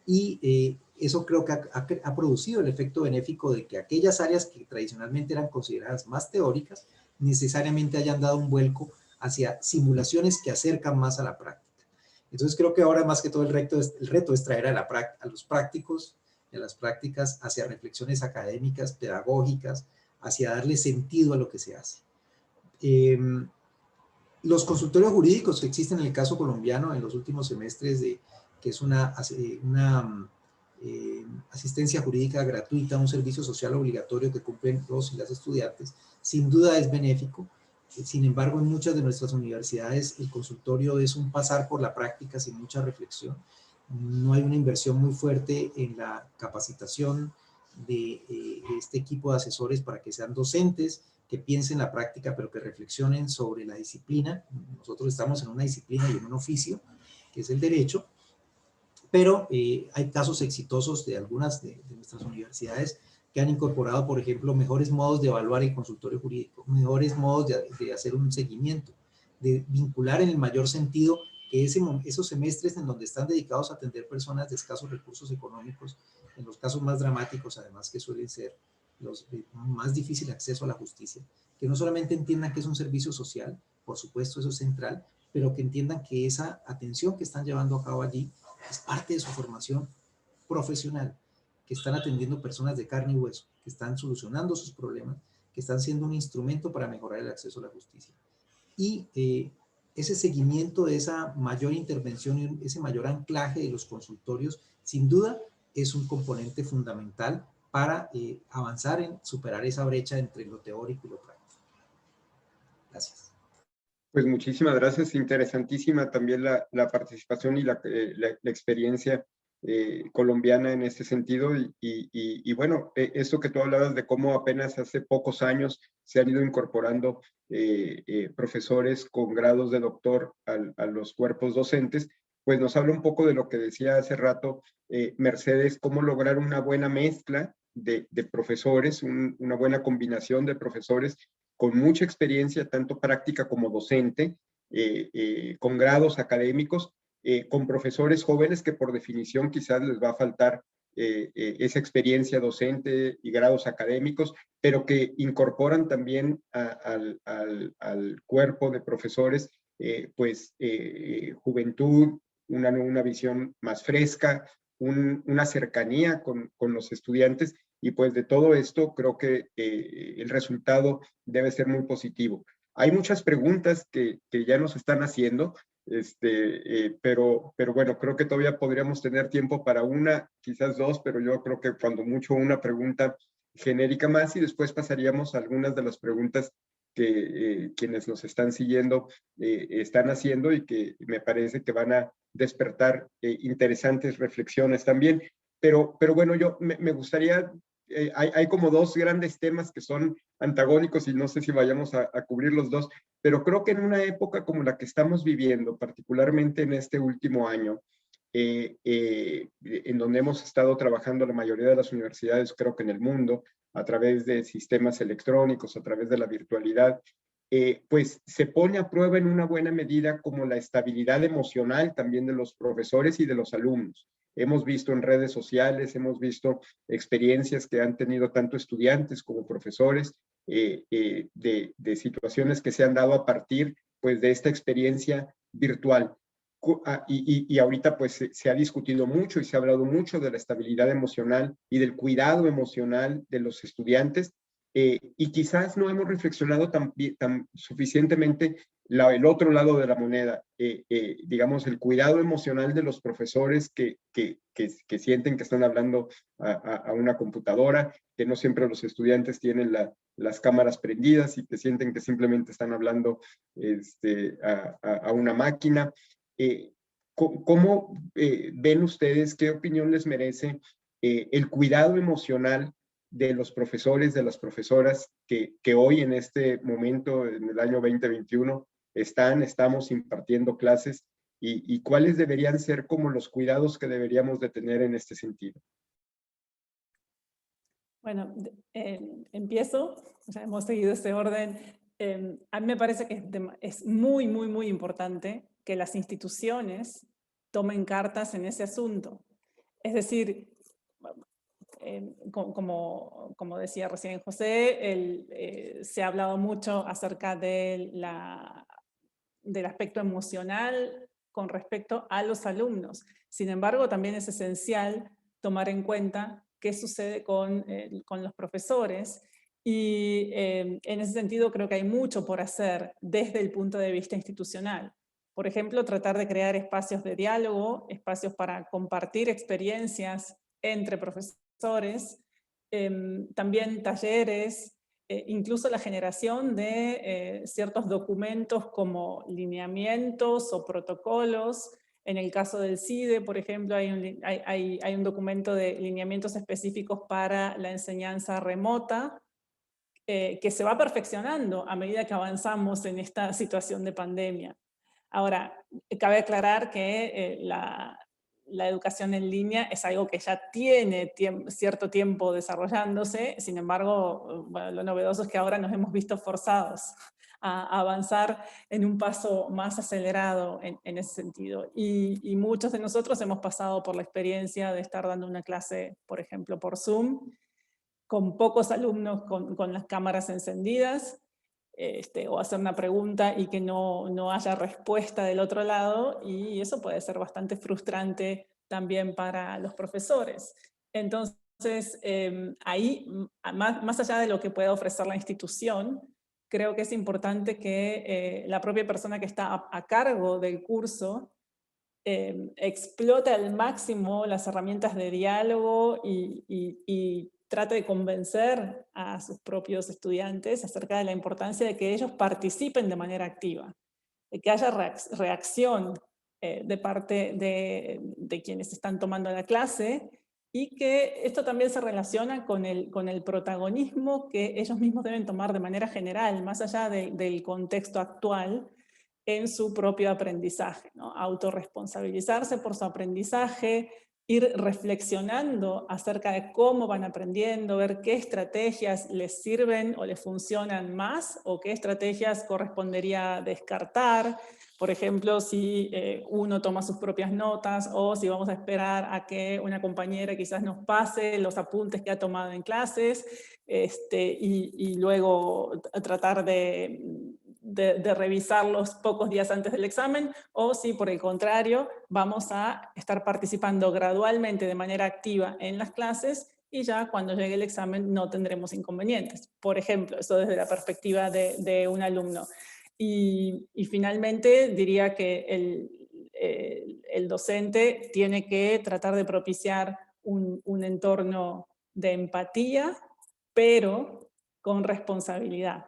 y eso creo que ha producido el efecto benéfico de que aquellas áreas que tradicionalmente eran consideradas más teóricas necesariamente hayan dado un vuelco hacia simulaciones que acercan más a la práctica. Entonces creo que ahora más que todo el reto es traer a los prácticos y a las prácticas hacia reflexiones académicas, pedagógicas, hacia darle sentido a lo que se hace. Los consultorios jurídicos que existen en el caso colombiano en los últimos semestres, que es una asistencia jurídica gratuita, un servicio social obligatorio que cumplen los y las estudiantes, sin duda es benéfico. Sin embargo, en muchas de nuestras universidades el consultorio es un pasar por la práctica sin mucha reflexión. No hay una inversión muy fuerte en la capacitación de este equipo de asesores para que sean docentes, que piensen la práctica, pero que reflexionen sobre la disciplina. Nosotros estamos en una disciplina y en un oficio, que es el derecho, pero hay casos exitosos de algunas de nuestras universidades que han incorporado, por ejemplo, mejores modos de evaluar el consultorio jurídico, mejores modos de hacer un seguimiento, de vincular en el mayor sentido que esos semestres en donde están dedicados a atender personas de escasos recursos económicos, en los casos más dramáticos, además que suelen ser los de más difícil acceso a la justicia, que no solamente entiendan que es un servicio social, por supuesto eso es central, pero que entiendan que esa atención que están llevando a cabo allí es parte de su formación profesional, que están atendiendo personas de carne y hueso, que están solucionando sus problemas, que están siendo un instrumento para mejorar el acceso a la justicia. Y ese seguimiento de esa mayor intervención y ese mayor anclaje de los consultorios, sin duda, es un componente fundamental para avanzar en superar esa brecha entre lo teórico y lo práctico. Gracias. Pues muchísimas gracias, interesantísima también la participación y la experiencia colombiana en este sentido y bueno, esto que tú hablabas de cómo apenas hace pocos años se han ido incorporando profesores con grados de doctor a los cuerpos docentes, pues nos habla un poco de lo que decía hace rato Mercedes, cómo lograr una buena mezcla de profesores, una buena combinación de profesores con mucha experiencia, tanto práctica como docente, con grados académicos, con profesores jóvenes que por definición quizás les va a faltar esa experiencia docente y grados académicos, pero que incorporan también al cuerpo de profesores pues juventud, una visión más fresca, una cercanía con los estudiantes, y pues de todo esto creo que el resultado debe ser muy positivo. Hay muchas preguntas que ya nos están haciendo, pero bueno, creo que todavía podríamos tener tiempo para una, quizás dos, pero yo creo que cuando mucho una pregunta genérica más, y después pasaríamos a algunas de las preguntas que quienes nos están siguiendo están haciendo y que me parece que van a despertar interesantes reflexiones también. Pero bueno, yo me gustaría, hay como dos grandes temas que son antagónicos y no sé si vayamos a cubrir los dos, pero creo que en una época como la que estamos viviendo, particularmente en este último año, en donde hemos estado trabajando la mayoría de las universidades, creo que en el mundo, a través de sistemas electrónicos, a través de la virtualidad, pues se pone a prueba en una buena medida como la estabilidad emocional también de los profesores y de los alumnos. hemos visto en redes sociales, hemos visto experiencias que han tenido tanto estudiantes como profesores, de situaciones que se han dado a partir pues, de esta experiencia virtual. Y ahorita pues se ha discutido mucho y se ha hablado mucho de la estabilidad emocional y del cuidado emocional de los estudiantes, y quizás no hemos reflexionado tan suficientemente el otro lado de la moneda, digamos, el cuidado emocional de los profesores que sienten que están hablando a una computadora, que no siempre los estudiantes tienen las cámaras prendidas y que sienten que simplemente están hablando a una máquina. ¿Cómo ven ustedes, qué opinión les merece el cuidado emocional de los profesores, de las profesoras que hoy en este momento, en el año 2021, estamos impartiendo clases, y cuáles deberían ser como los cuidados que deberíamos de tener en este sentido? Bueno, empiezo, ya hemos seguido este orden. A mí me parece que es muy, muy, muy importante que las instituciones tomen cartas en ese asunto. Es decir, como decía recién José, se ha hablado mucho acerca del aspecto emocional con respecto a los alumnos. Sin embargo, también es esencial tomar en cuenta qué sucede con los profesores, y en ese sentido creo que hay mucho por hacer desde el punto de vista institucional. Por ejemplo, tratar de crear espacios de diálogo, espacios para compartir experiencias entre profesores, también talleres, incluso la generación de ciertos documentos como lineamientos o protocolos. En el caso del CIDE, por ejemplo, hay un documento de lineamientos específicos para la enseñanza remota, que se va perfeccionando a medida que avanzamos en esta situación de pandemia. Ahora, cabe aclarar que la educación en línea es algo que ya tiene cierto tiempo desarrollándose. Sin embargo, bueno, lo novedoso es que ahora nos hemos visto forzados a avanzar en un paso más acelerado en ese sentido. Y muchos de nosotros hemos pasado por la experiencia de estar dando una clase, por ejemplo, por Zoom, con pocos alumnos con las cámaras encendidas, o hacer una pregunta y que no haya respuesta del otro lado, y eso puede ser bastante frustrante también para los profesores. Entonces, ahí, más allá de lo que pueda ofrecer la institución, creo que es importante que la propia persona que está a cargo del curso explote al máximo las herramientas de diálogo y trate de convencer a sus propios estudiantes acerca de la importancia de que ellos participen de manera activa, de que haya reacción de parte de quienes están tomando la clase, y que esto también se relaciona con el protagonismo que ellos mismos deben tomar de manera general, más allá del contexto actual, en su propio aprendizaje, ¿no? Autorresponsabilizarse por su aprendizaje, ir reflexionando acerca de cómo van aprendiendo, ver qué estrategias les sirven o les funcionan más, o qué estrategias correspondería descartar. Por ejemplo, si uno toma sus propias notas, o si vamos a esperar a que una compañera quizás nos pase los apuntes que ha tomado en clases, y luego tratar de revisarlos pocos días antes del examen, o si por el contrario vamos a estar participando gradualmente de manera activa en las clases, y ya cuando llegue el examen no tendremos inconvenientes. Por ejemplo, eso desde la perspectiva de un alumno. Y finalmente diría que el docente tiene que tratar de propiciar un entorno de empatía, pero con responsabilidad.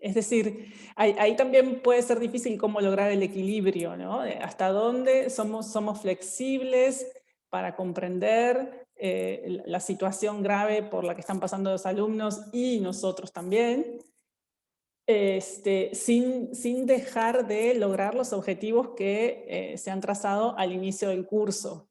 Es decir, ahí también puede ser difícil cómo lograr el equilibrio, ¿no? Hasta dónde somos flexibles para comprender la situación grave por la que están pasando los alumnos, y nosotros también, sin dejar de lograr los objetivos que se han trazado al inicio del curso.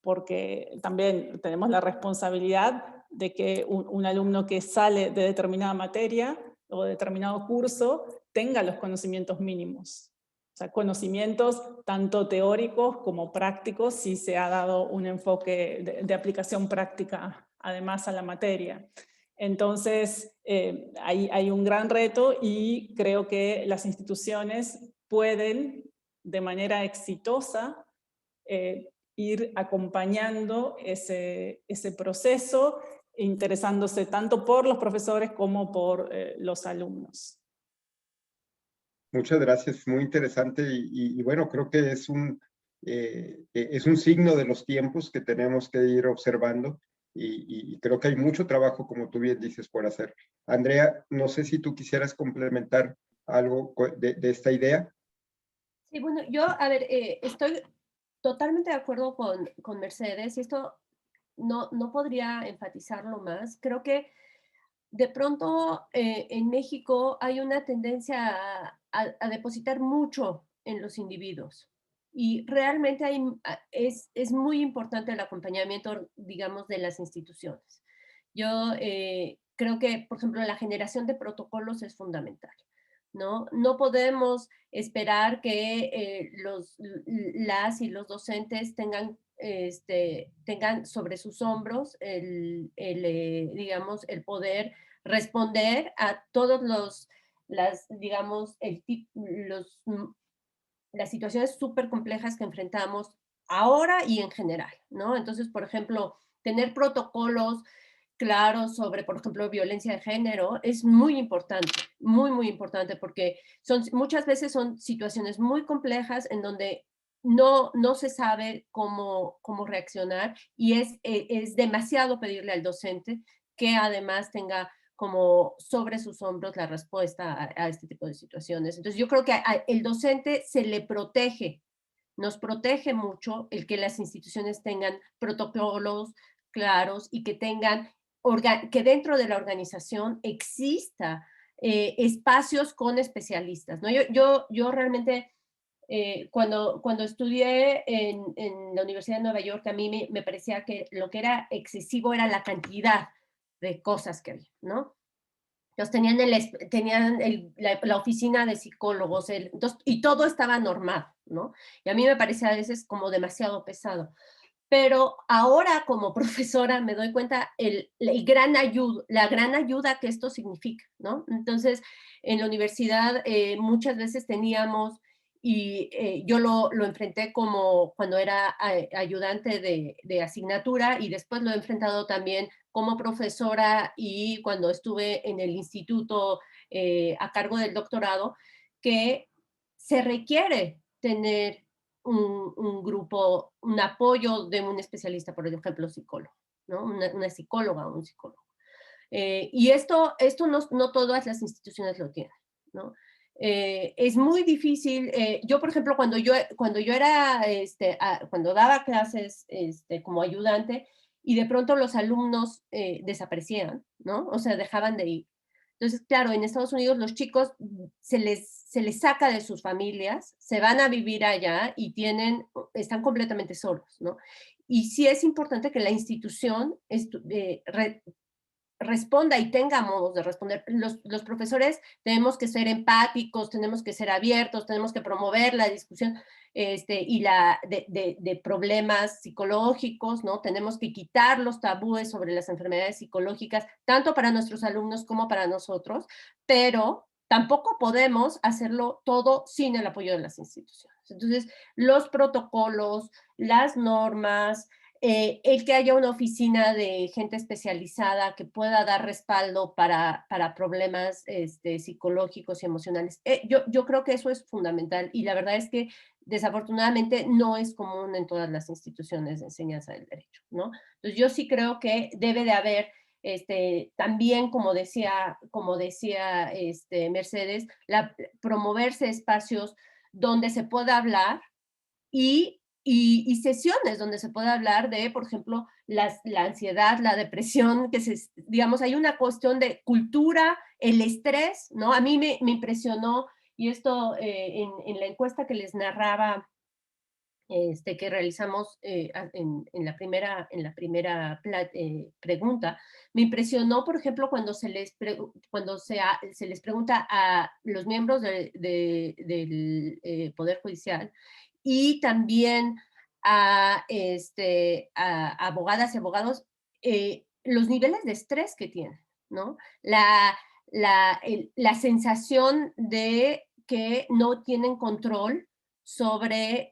Porque también tenemos la responsabilidad de que un alumno que sale de determinada materia o de determinado curso tenga los conocimientos mínimos. O sea, conocimientos tanto teóricos como prácticos, si se ha dado un enfoque de aplicación práctica además a la materia. Entonces, hay un gran reto y creo que las instituciones pueden, de manera exitosa, ir acompañando ese proceso, interesándose tanto por los profesores como por los alumnos. Muchas gracias, muy interesante y bueno, creo que es un signo de los tiempos que tenemos que ir observando y creo que hay mucho trabajo, como tú bien dices, por hacer. Andrea, no sé si tú quisieras complementar algo de esta idea. Sí, bueno, yo, a ver, estoy totalmente de acuerdo con Mercedes y esto no podría enfatizarlo más. Creo que de pronto en México hay una tendencia a depositar mucho en los individuos y realmente es muy importante el acompañamiento, digamos, de las instituciones. Yo creo que, por ejemplo, la generación de protocolos es fundamental, ¿no? No podemos esperar que las y los docentes tengan sobre sus hombros digamos, el poder responder a todos digamos, las situaciones súper complejas que enfrentamos ahora y en general, ¿no? Entonces, por ejemplo, tener protocolos claros sobre, por ejemplo, violencia de género es muy importante, muy importante, porque muchas veces son situaciones muy complejas en donde no se sabe cómo reaccionar y es demasiado pedirle al docente que además tenga como sobre sus hombros la respuesta a este tipo de situaciones. Entonces yo creo que el docente se le protege, nos protege mucho el que las instituciones tengan protocolos claros y que tengan, que dentro de la organización exista espacios con especialistas, ¿no? Yo realmente, cuando estudié en la Universidad de Nueva York, a mí me parecía que lo que era excesivo era la cantidad de cosas que había, ¿no? Entonces tenían la oficina de psicólogos, y todo estaba normado, ¿no? Y a mí me parecía a veces como demasiado pesado. Pero ahora como profesora me doy cuenta la gran ayuda que esto significa, ¿no? Entonces, en la universidad muchas veces teníamos, y yo lo enfrenté como cuando era ayudante de asignatura y después lo he enfrentado también como profesora y cuando estuve en el instituto a cargo del doctorado, que se requiere tener un grupo, un apoyo de un especialista, por ejemplo, psicólogo, ¿no? Una psicóloga o un psicólogo. Y esto no todas las instituciones lo tienen, ¿no? Es muy difícil. Yo, por ejemplo, cuando yo era, cuando daba clases como ayudante y de pronto los alumnos desaparecían, ¿no? O sea, dejaban de ir. Entonces, claro, en Estados Unidos los chicos se les saca de sus familias, se van a vivir allá y están completamente solos, ¿no? Y sí es importante que la institución responda y tenga modos de responder. Los profesores tenemos que ser empáticos, tenemos que ser abiertos, tenemos que promover la discusión y de problemas psicológicos, ¿no? Tenemos que quitar los tabúes sobre las enfermedades psicológicas, tanto para nuestros alumnos como para nosotros, pero tampoco podemos hacerlo todo sin el apoyo de las instituciones. Entonces, los protocolos, las normas, el que haya una oficina de gente especializada que pueda dar respaldo para problemas psicológicos y emocionales. Yo creo que eso es fundamental y la verdad es que desafortunadamente no es común en todas las instituciones de enseñanza del derecho, ¿no? Entonces yo sí creo que debe de haber también, como decía Mercedes, promoverse espacios donde se pueda hablar y sesiones donde se puede hablar de, por ejemplo, la ansiedad, la depresión, digamos, hay una cuestión de cultura, el estrés, ¿no? A mí me impresionó, y esto en la encuesta que les narraba que realizamos en la primera pregunta, me impresionó, por ejemplo, cuando se les pregunta a los miembros del Poder Judicial y también a abogadas y abogados, los niveles de estrés que tienen, ¿no? La sensación de que no tienen control sobre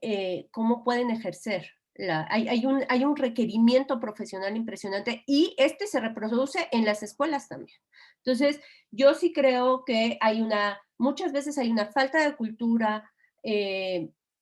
cómo pueden ejercer. Hay un requerimiento profesional impresionante y se reproduce en las escuelas también. Entonces, yo sí creo que muchas veces hay una falta de cultura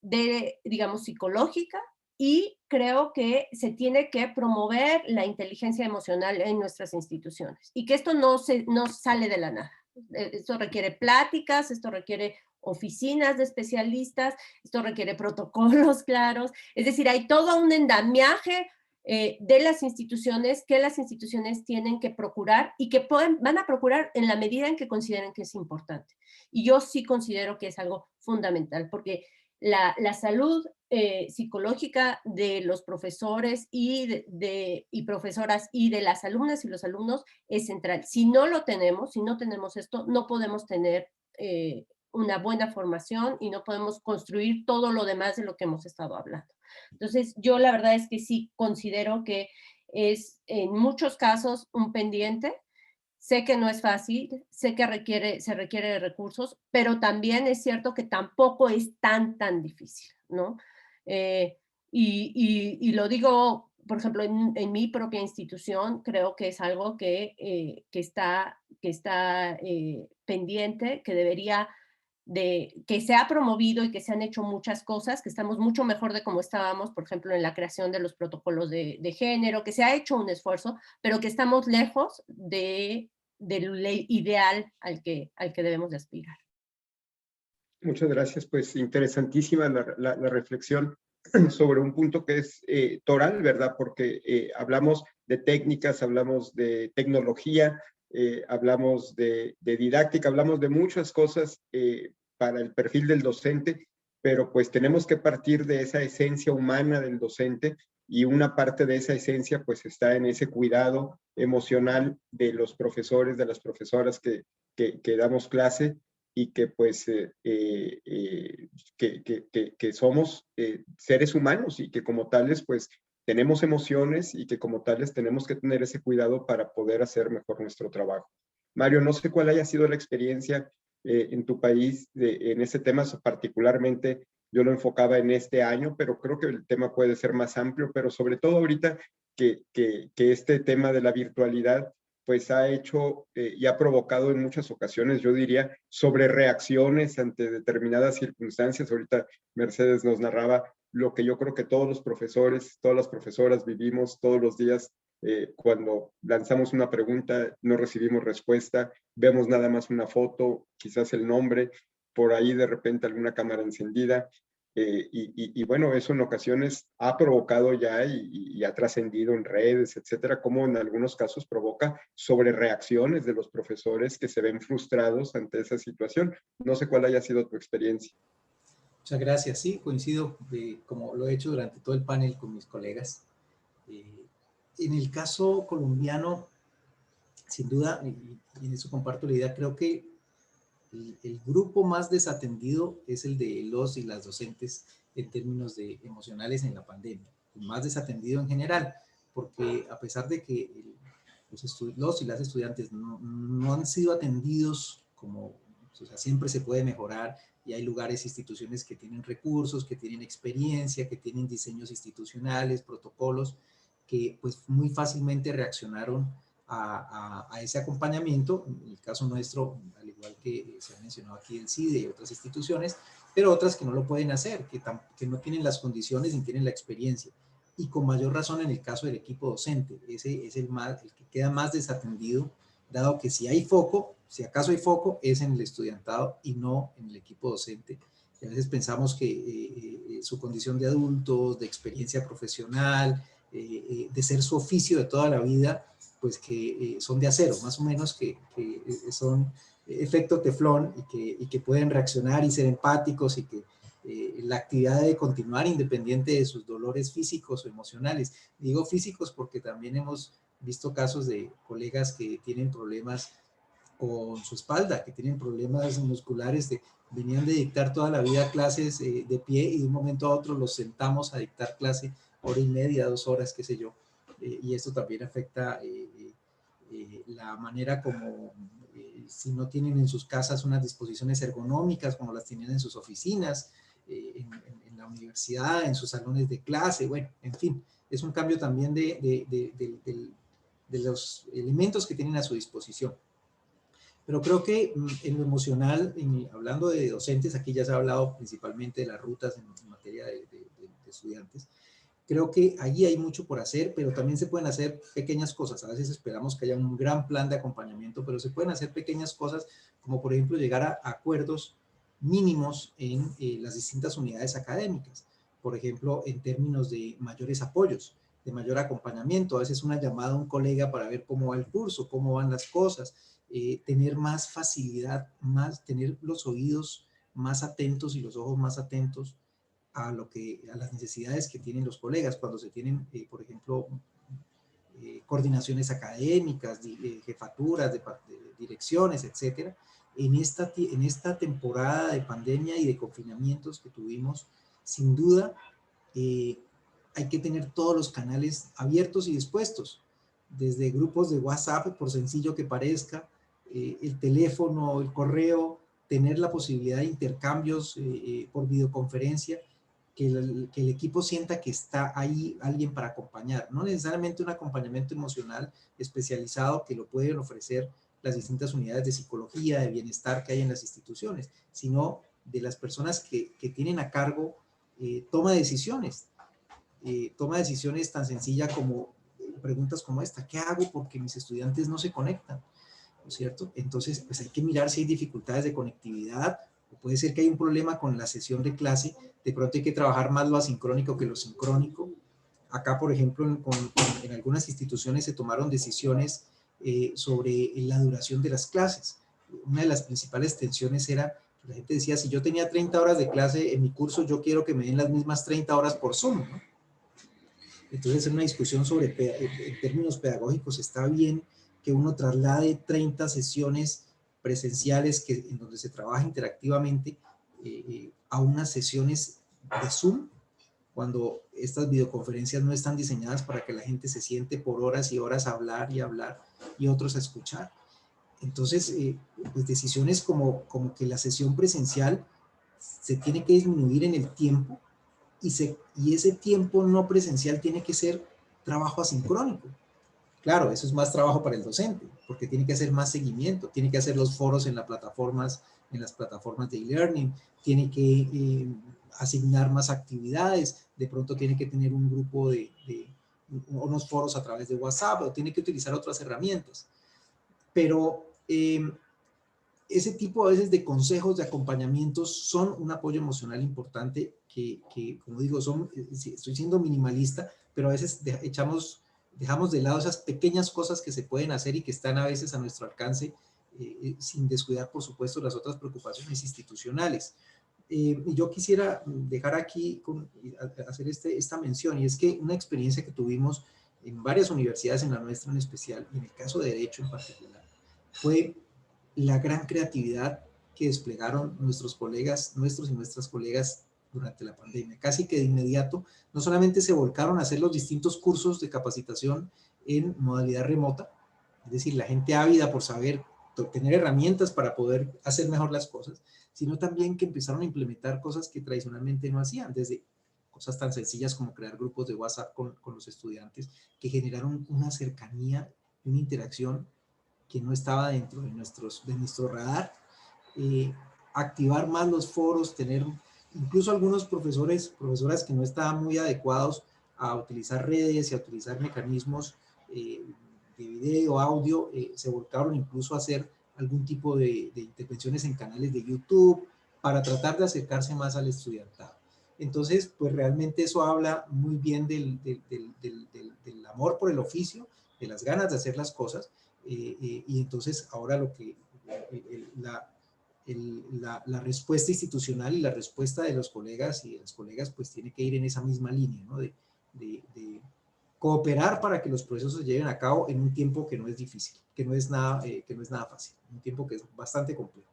digamos, psicológica, y creo que se tiene que promover la inteligencia emocional en nuestras instituciones y que esto no sale de la nada. Esto requiere pláticas, esto requiere oficinas de especialistas, esto requiere protocolos claros, es decir, hay todo un andamiaje de las instituciones que las instituciones tienen que procurar y que van a procurar en la medida en que consideren que es importante. Y yo sí considero que es algo fundamental, porque la salud psicológica de los profesores y profesoras y de las alumnas y los alumnos es central. Si no lo tenemos, si no tenemos esto, no podemos tener una buena formación y no podemos construir todo lo demás de lo que hemos estado hablando. Entonces, yo la verdad es que sí considero que es en muchos casos un pendiente. Sé que no es fácil, sé que se requiere de recursos, pero también es cierto que tampoco es tan difícil, ¿no? Y lo digo, por ejemplo, en mi propia institución, creo que es algo que está pendiente, que se ha promovido y que se han hecho muchas cosas, que estamos mucho mejor de cómo estábamos, por ejemplo, en la creación de los protocolos de género, que se ha hecho un esfuerzo, pero que estamos lejos del ideal al que debemos de aspirar. Muchas gracias, pues interesantísima la reflexión sobre un punto que es toral, ¿verdad? Porque hablamos de técnicas, hablamos de tecnología, hablamos de didáctica, hablamos de muchas cosas para el perfil del docente, pero pues tenemos que partir de esa esencia humana del docente, y una parte de esa esencia pues está en ese cuidado emocional de los profesores, de las profesoras que damos clase, y que pues que somos seres humanos y que como tales pues tenemos emociones y que como tales tenemos que tener ese cuidado para poder hacer mejor nuestro trabajo. Mario, no sé cuál haya sido la experiencia en tu país en ese tema, particularmente yo lo enfocaba en este año, pero creo que el tema puede ser más amplio, pero sobre todo ahorita que este tema de la virtualidad pues ha hecho y ha provocado en muchas ocasiones, yo diría, sobrereacciones ante determinadas circunstancias. Ahorita Mercedes nos narraba lo que yo creo que todos los profesores, todas las profesoras vivimos todos los días cuando lanzamos una pregunta, no recibimos respuesta, vemos nada más una foto, quizás el nombre, por ahí de repente alguna cámara encendida. Y bueno, eso en ocasiones ha provocado ya y ha trascendido en redes, etcétera, como en algunos casos provoca sobrereacciones de los profesores que se ven frustrados ante esa situación. No sé cuál haya sido tu experiencia. Muchas gracias. Sí, coincido como lo he hecho durante todo el panel con mis colegas. En el caso colombiano, sin duda, y en eso comparto la idea, creo que el grupo más desatendido es el de los y las docentes en términos emocionales en la pandemia, el más desatendido en general, porque a pesar de que los y las estudiantes no han sido atendidos como, o sea, siempre se puede mejorar y hay lugares, instituciones que tienen recursos, que tienen experiencia, que tienen diseños institucionales, protocolos, que pues muy fácilmente reaccionaron a ese acompañamiento. En el caso nuestro, al igual que se ha mencionado aquí el CIDE y otras instituciones, pero otras que no lo pueden hacer, que no tienen las condiciones ni tienen la experiencia. Y con mayor razón en el caso del equipo docente, ese es el que queda más desatendido, dado que si hay foco, si acaso hay foco, es en el estudiantado y no en el equipo docente. Y a veces pensamos que su condición de adultos, de experiencia profesional, de ser su oficio de toda la vida, pues que son de acero, más o menos, que son efecto teflón y que pueden reaccionar y ser empáticos y que la actividad debe continuar independiente de sus dolores físicos o emocionales. Digo físicos porque también hemos visto casos de colegas que tienen problemas con su espalda, que tienen problemas musculares, venían de dictar toda la vida clases de pie y de un momento a otro los sentamos a dictar clase 1 hora y media, 2 horas, qué sé yo, y esto también afecta la manera como, si no tienen en sus casas unas disposiciones ergonómicas como las tienen en sus oficinas, en la universidad, en sus salones de clase, bueno, en fin, es un cambio también de los elementos que tienen a su disposición. Pero creo que en lo emocional, hablando de docentes, aquí ya se ha hablado principalmente de las rutas en materia de estudiantes, creo que allí hay mucho por hacer, pero también se pueden hacer pequeñas cosas. A veces esperamos que haya un gran plan de acompañamiento, pero se pueden hacer pequeñas cosas, como por ejemplo llegar a acuerdos mínimos en las distintas unidades académicas. Por ejemplo, en términos de mayores apoyos, de mayor acompañamiento. A veces una llamada a un colega para ver cómo va el curso, cómo van las cosas, tener más facilidad, tener los oídos más atentos y los ojos más atentos a las necesidades que tienen los colegas cuando se tienen, por ejemplo, coordinaciones académicas, jefaturas de direcciones, etcétera. En esta temporada de pandemia y de confinamientos que tuvimos, sin duda, hay que tener todos los canales abiertos y dispuestos, desde grupos de WhatsApp, por sencillo que parezca, el teléfono, el correo, tener la posibilidad de intercambios por videoconferencia, que el equipo sienta que está ahí alguien para acompañar, no necesariamente un acompañamiento emocional especializado que lo pueden ofrecer las distintas unidades de psicología, de bienestar que hay en las instituciones, sino de las personas que tienen a cargo toma de decisiones tan sencilla como preguntas como esta: ¿qué hago porque mis estudiantes no se conectan? ¿No es cierto? Entonces, pues hay que mirar si hay dificultades de conectividad, o puede ser que hay un problema con la sesión de clase, de pronto hay que trabajar más lo asincrónico que lo sincrónico. Acá, por ejemplo, en algunas instituciones se tomaron decisiones sobre la duración de las clases. Una de las principales tensiones era, la gente decía, si yo tenía 30 horas de clase en mi curso, yo quiero que me den las mismas 30 horas por Zoom, ¿no? Entonces, en una discusión sobre, en términos pedagógicos, está bien que uno traslade 30 sesiones presenciales en donde se trabaja interactivamente a unas sesiones de Zoom, cuando estas videoconferencias no están diseñadas para que la gente se siente por horas y horas a hablar y otros a escuchar. Entonces, pues decisiones como que la sesión presencial se tiene que disminuir en el tiempo, y ese tiempo no presencial tiene que ser trabajo asincrónico. Claro, eso es más trabajo para el docente, porque tiene que hacer más seguimiento, tiene que hacer los foros en las plataformas de e-learning, tiene que asignar más actividades, de pronto tiene que tener un grupo unos foros a través de WhatsApp, o tiene que utilizar otras herramientas. Pero ese tipo a veces de consejos, de acompañamientos, son un apoyo emocional importante que como digo, estoy siendo minimalista, pero a veces dejamos de lado esas pequeñas cosas que se pueden hacer y que están a veces a nuestro alcance, sin descuidar, por supuesto, las otras preocupaciones institucionales. Y yo quisiera dejar aquí, hacer esta mención, y es que una experiencia que tuvimos en varias universidades, en la nuestra en especial, y en el caso de Derecho en particular, fue la gran creatividad que desplegaron nuestros y nuestras colegas durante la pandemia. Casi que de inmediato, no solamente se volcaron a hacer los distintos cursos de capacitación en modalidad remota, es decir, la gente ávida por saber, tener herramientas para poder hacer mejor las cosas, sino también que empezaron a implementar cosas que tradicionalmente no hacían, desde cosas tan sencillas como crear grupos de WhatsApp con los estudiantes, que generaron una cercanía, una interacción que no estaba dentro de nuestro radar, activar más los foros, tener incluso algunos profesoras que no estaban muy adecuados a utilizar redes y a utilizar mecanismos de video, audio, se volcaron incluso a hacer algún tipo de intervenciones en canales de YouTube para tratar de acercarse más al estudiantado. Entonces, pues realmente eso habla muy bien del amor por el oficio, de las ganas de hacer las cosas, y entonces ahora la respuesta institucional y la respuesta de los colegas y de las colegas pues tiene que ir en esa misma línea, ¿no? De cooperar para que los procesos se lleven a cabo en un tiempo que no es difícil, que no es nada fácil, un tiempo que es bastante complejo.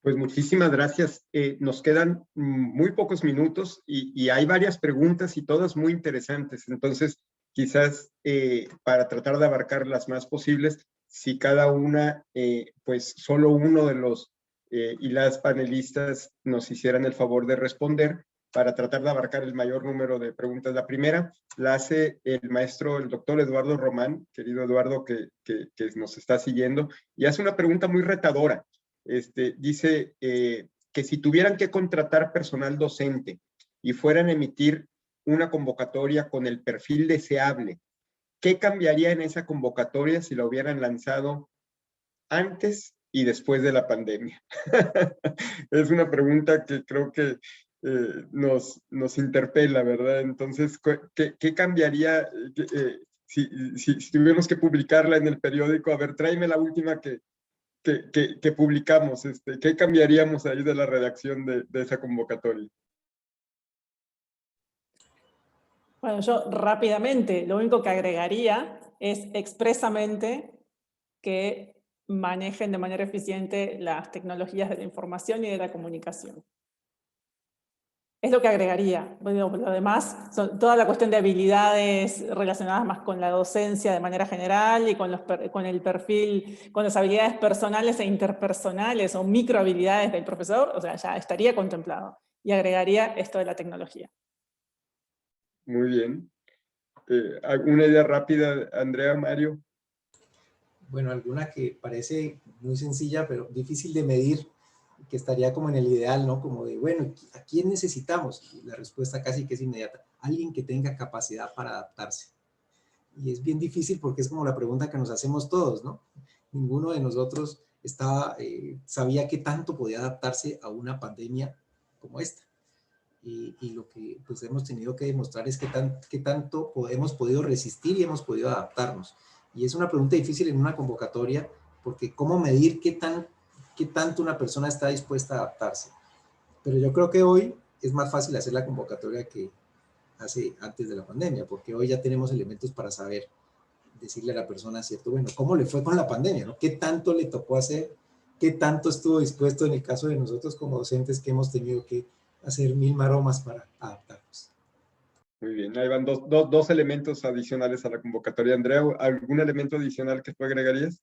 Pues muchísimas gracias. Nos quedan muy pocos minutos y hay varias preguntas y todas muy interesantes. Entonces, quizás para tratar de abarcar las más posibles, si cada una, pues solo uno de los y las panelistas nos hicieran el favor de responder para tratar de abarcar el mayor número de preguntas. La primera la hace el maestro, el doctor Eduardo Román, querido Eduardo, que nos está siguiendo, y hace una pregunta muy retadora. Dice que si tuvieran que contratar personal docente y fueran a emitir una convocatoria con el perfil deseable, ¿qué cambiaría en esa convocatoria si la hubieran lanzado antes y después de la pandemia? Es una pregunta que creo que nos interpela, ¿verdad? Entonces, ¿qué cambiaría si tuviéramos que publicarla en el periódico? A ver, tráeme la última que publicamos. ¿Qué cambiaríamos ahí de la redacción de esa convocatoria? Bueno, yo rápidamente, lo único que agregaría es expresamente que manejen de manera eficiente las tecnologías de la información y de la comunicación. Es lo que agregaría. Bueno, lo demás, toda la cuestión de habilidades relacionadas más con la docencia de manera general y con el perfil, con las habilidades personales e interpersonales o microhabilidades del profesor, o sea, ya estaría contemplado. Y agregaría esto de la tecnología. Muy bien. ¿Alguna idea rápida, Andrea, Mario? Bueno, alguna que parece muy sencilla, pero difícil de medir, que estaría como en el ideal, ¿no? Como de, bueno, ¿a quién necesitamos? Y la respuesta casi que es inmediata. Alguien que tenga capacidad para adaptarse. Y es bien difícil porque es como la pregunta que nos hacemos todos, ¿no? Ninguno de nosotros sabía qué tanto podía adaptarse a una pandemia como esta. Y lo que pues hemos tenido que demostrar es qué tanto hemos podido resistir y hemos podido adaptarnos. Y es una pregunta difícil en una convocatoria, porque ¿cómo medir qué tanto una persona está dispuesta a adaptarse? Pero yo creo que hoy es más fácil hacer la convocatoria que hace antes de la pandemia, porque hoy ya tenemos elementos para saber decirle a la persona, ¿cierto? Bueno, ¿cómo le fue con la pandemia? ¿No? ¿Qué tanto le tocó hacer? ¿Qué tanto estuvo dispuesto en el caso de nosotros como docentes que hemos tenido que hacer 1000 maromas para adaptarnos? Muy bien, ahí van dos elementos adicionales a la convocatoria. Andrea, ¿algún elemento adicional que tú agregarías?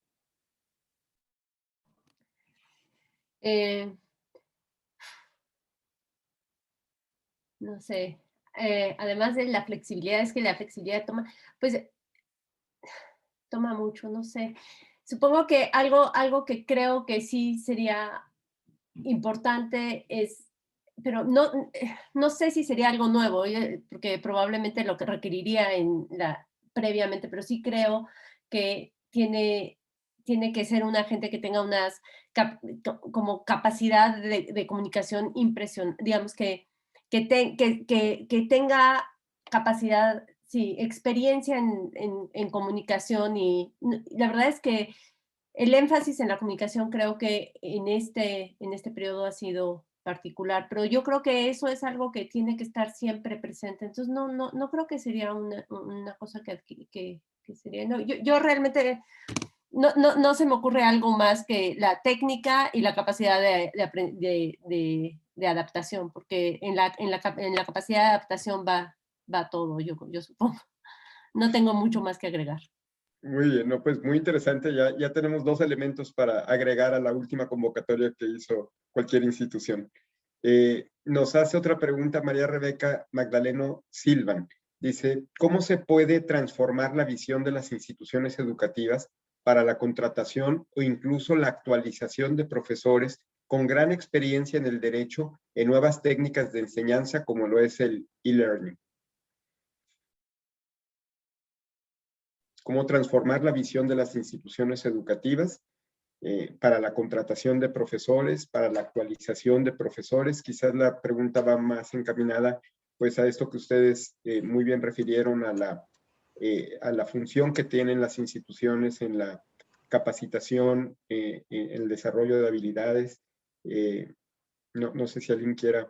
No sé, además de la flexibilidad, es que la flexibilidad toma mucho, no sé. Supongo que algo que creo que sí sería importante es, pero no sé si sería algo nuevo, porque probablemente lo que requeriría previamente, pero sí creo que tiene que ser una gente que tenga unas como capacidad de comunicación impresionante, digamos que tenga capacidad, sí, experiencia en comunicación, y la verdad es que el énfasis en la comunicación creo que en este periodo ha sido particular, pero yo creo que eso es algo que tiene que estar siempre presente. Entonces no creo que sería una cosa que sería, no, yo realmente no se me ocurre algo más que la técnica y la capacidad de adaptación, porque en la capacidad de adaptación va todo, yo supongo. No tengo mucho más que agregar. Muy bien, no, pues muy interesante. Ya tenemos dos elementos para agregar a la última convocatoria que hizo cualquier institución. Nos hace otra pregunta María Rebeca Magdaleno Silvan. Dice, ¿cómo se puede transformar la visión de las instituciones educativas para la contratación o incluso la actualización de profesores con gran experiencia en el derecho en nuevas técnicas de enseñanza como lo es el e-learning? Cómo transformar la visión de las instituciones educativas para la contratación de profesores, para la actualización de profesores. Quizás la pregunta va más encaminada pues a esto que ustedes muy bien refirieron a la función que tienen las instituciones en la capacitación, el desarrollo de habilidades. No sé si alguien quiera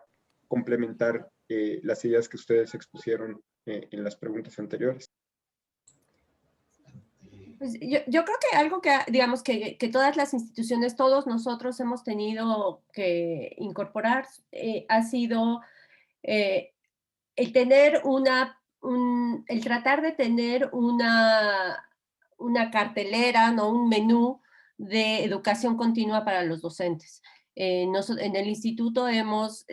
complementar las ideas que ustedes expusieron en las preguntas anteriores. Pues yo creo que algo que, digamos, que todas las instituciones, todos nosotros hemos tenido que incorporar ha sido el tener el tratar de tener una cartelera, ¿no? Un menú de educación continua para los docentes. En el instituto hemos,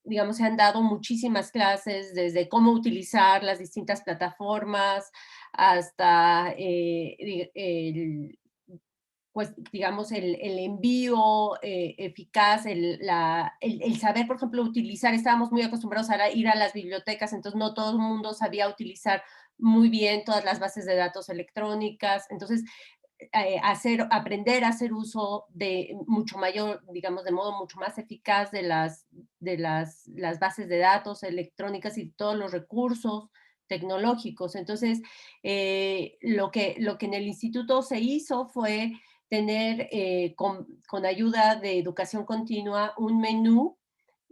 digamos, se han dado muchísimas clases desde cómo utilizar las distintas plataformas hasta pues, digamos, el envío eficaz, el saber, por ejemplo, utilizar, estábamos muy acostumbrados a ir a las bibliotecas, entonces no todo el mundo sabía utilizar muy bien todas las bases de datos electrónicas, entonces aprender a hacer uso de mucho mayor, digamos, de modo mucho más eficaz de las bases de datos electrónicas y todos los recursos tecnológicos. Entonces, lo que en el instituto se hizo fue tener con ayuda de educación continua un menú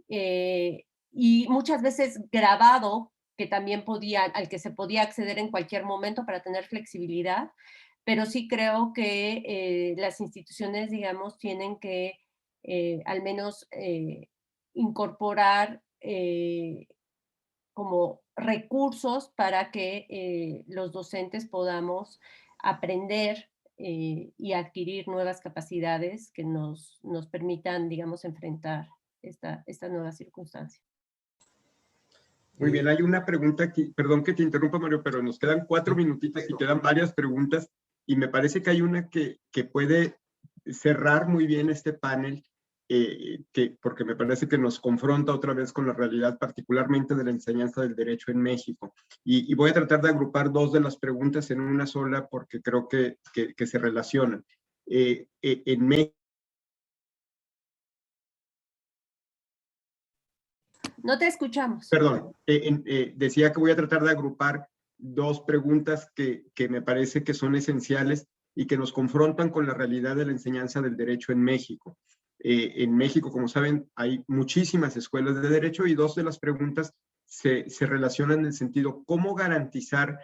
y muchas veces grabado que también al que se podía acceder en cualquier momento para tener flexibilidad, pero sí creo que las instituciones, digamos, tienen que al menos incorporar como recursos para que los docentes podamos aprender y adquirir nuevas capacidades que nos permitan, digamos, enfrentar esta nueva circunstancia. Muy bien, hay una pregunta aquí, perdón que te interrumpa, Mario, pero nos quedan 4 minutitos y quedan varias preguntas, y me parece que hay una que puede cerrar muy bien este panel, porque me parece que nos confronta otra vez con la realidad, particularmente de la enseñanza del derecho en México. Y voy a tratar de agrupar 2 de las preguntas en una sola, porque creo que se relacionan. En México, no te escuchamos. Perdón, decía que voy a tratar de agrupar 2 preguntas que me parece que son esenciales y que nos confrontan con la realidad de la enseñanza del derecho en México. En México, como saben, hay muchísimas escuelas de derecho, y 2 de las preguntas se relacionan en el sentido, ¿cómo garantizar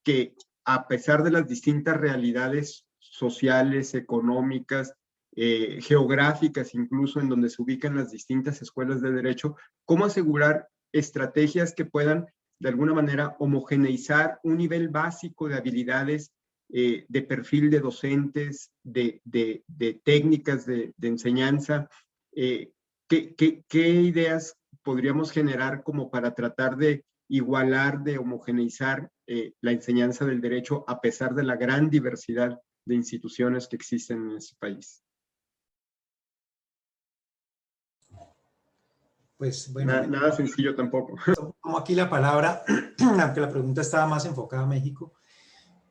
que, a pesar de las distintas realidades sociales, económicas, geográficas, incluso en donde se ubican las distintas escuelas de derecho, cómo asegurar estrategias que puedan de alguna manera homogeneizar un nivel básico de habilidades, de perfil de docentes, de técnicas de enseñanza? ¿Qué ideas podríamos generar como para tratar de igualar, de homogeneizar la enseñanza del derecho a pesar de la gran diversidad de instituciones que existen en ese país? Pues bueno, nada sencillo tampoco. Tomo aquí la palabra, aunque la pregunta estaba más enfocada a México,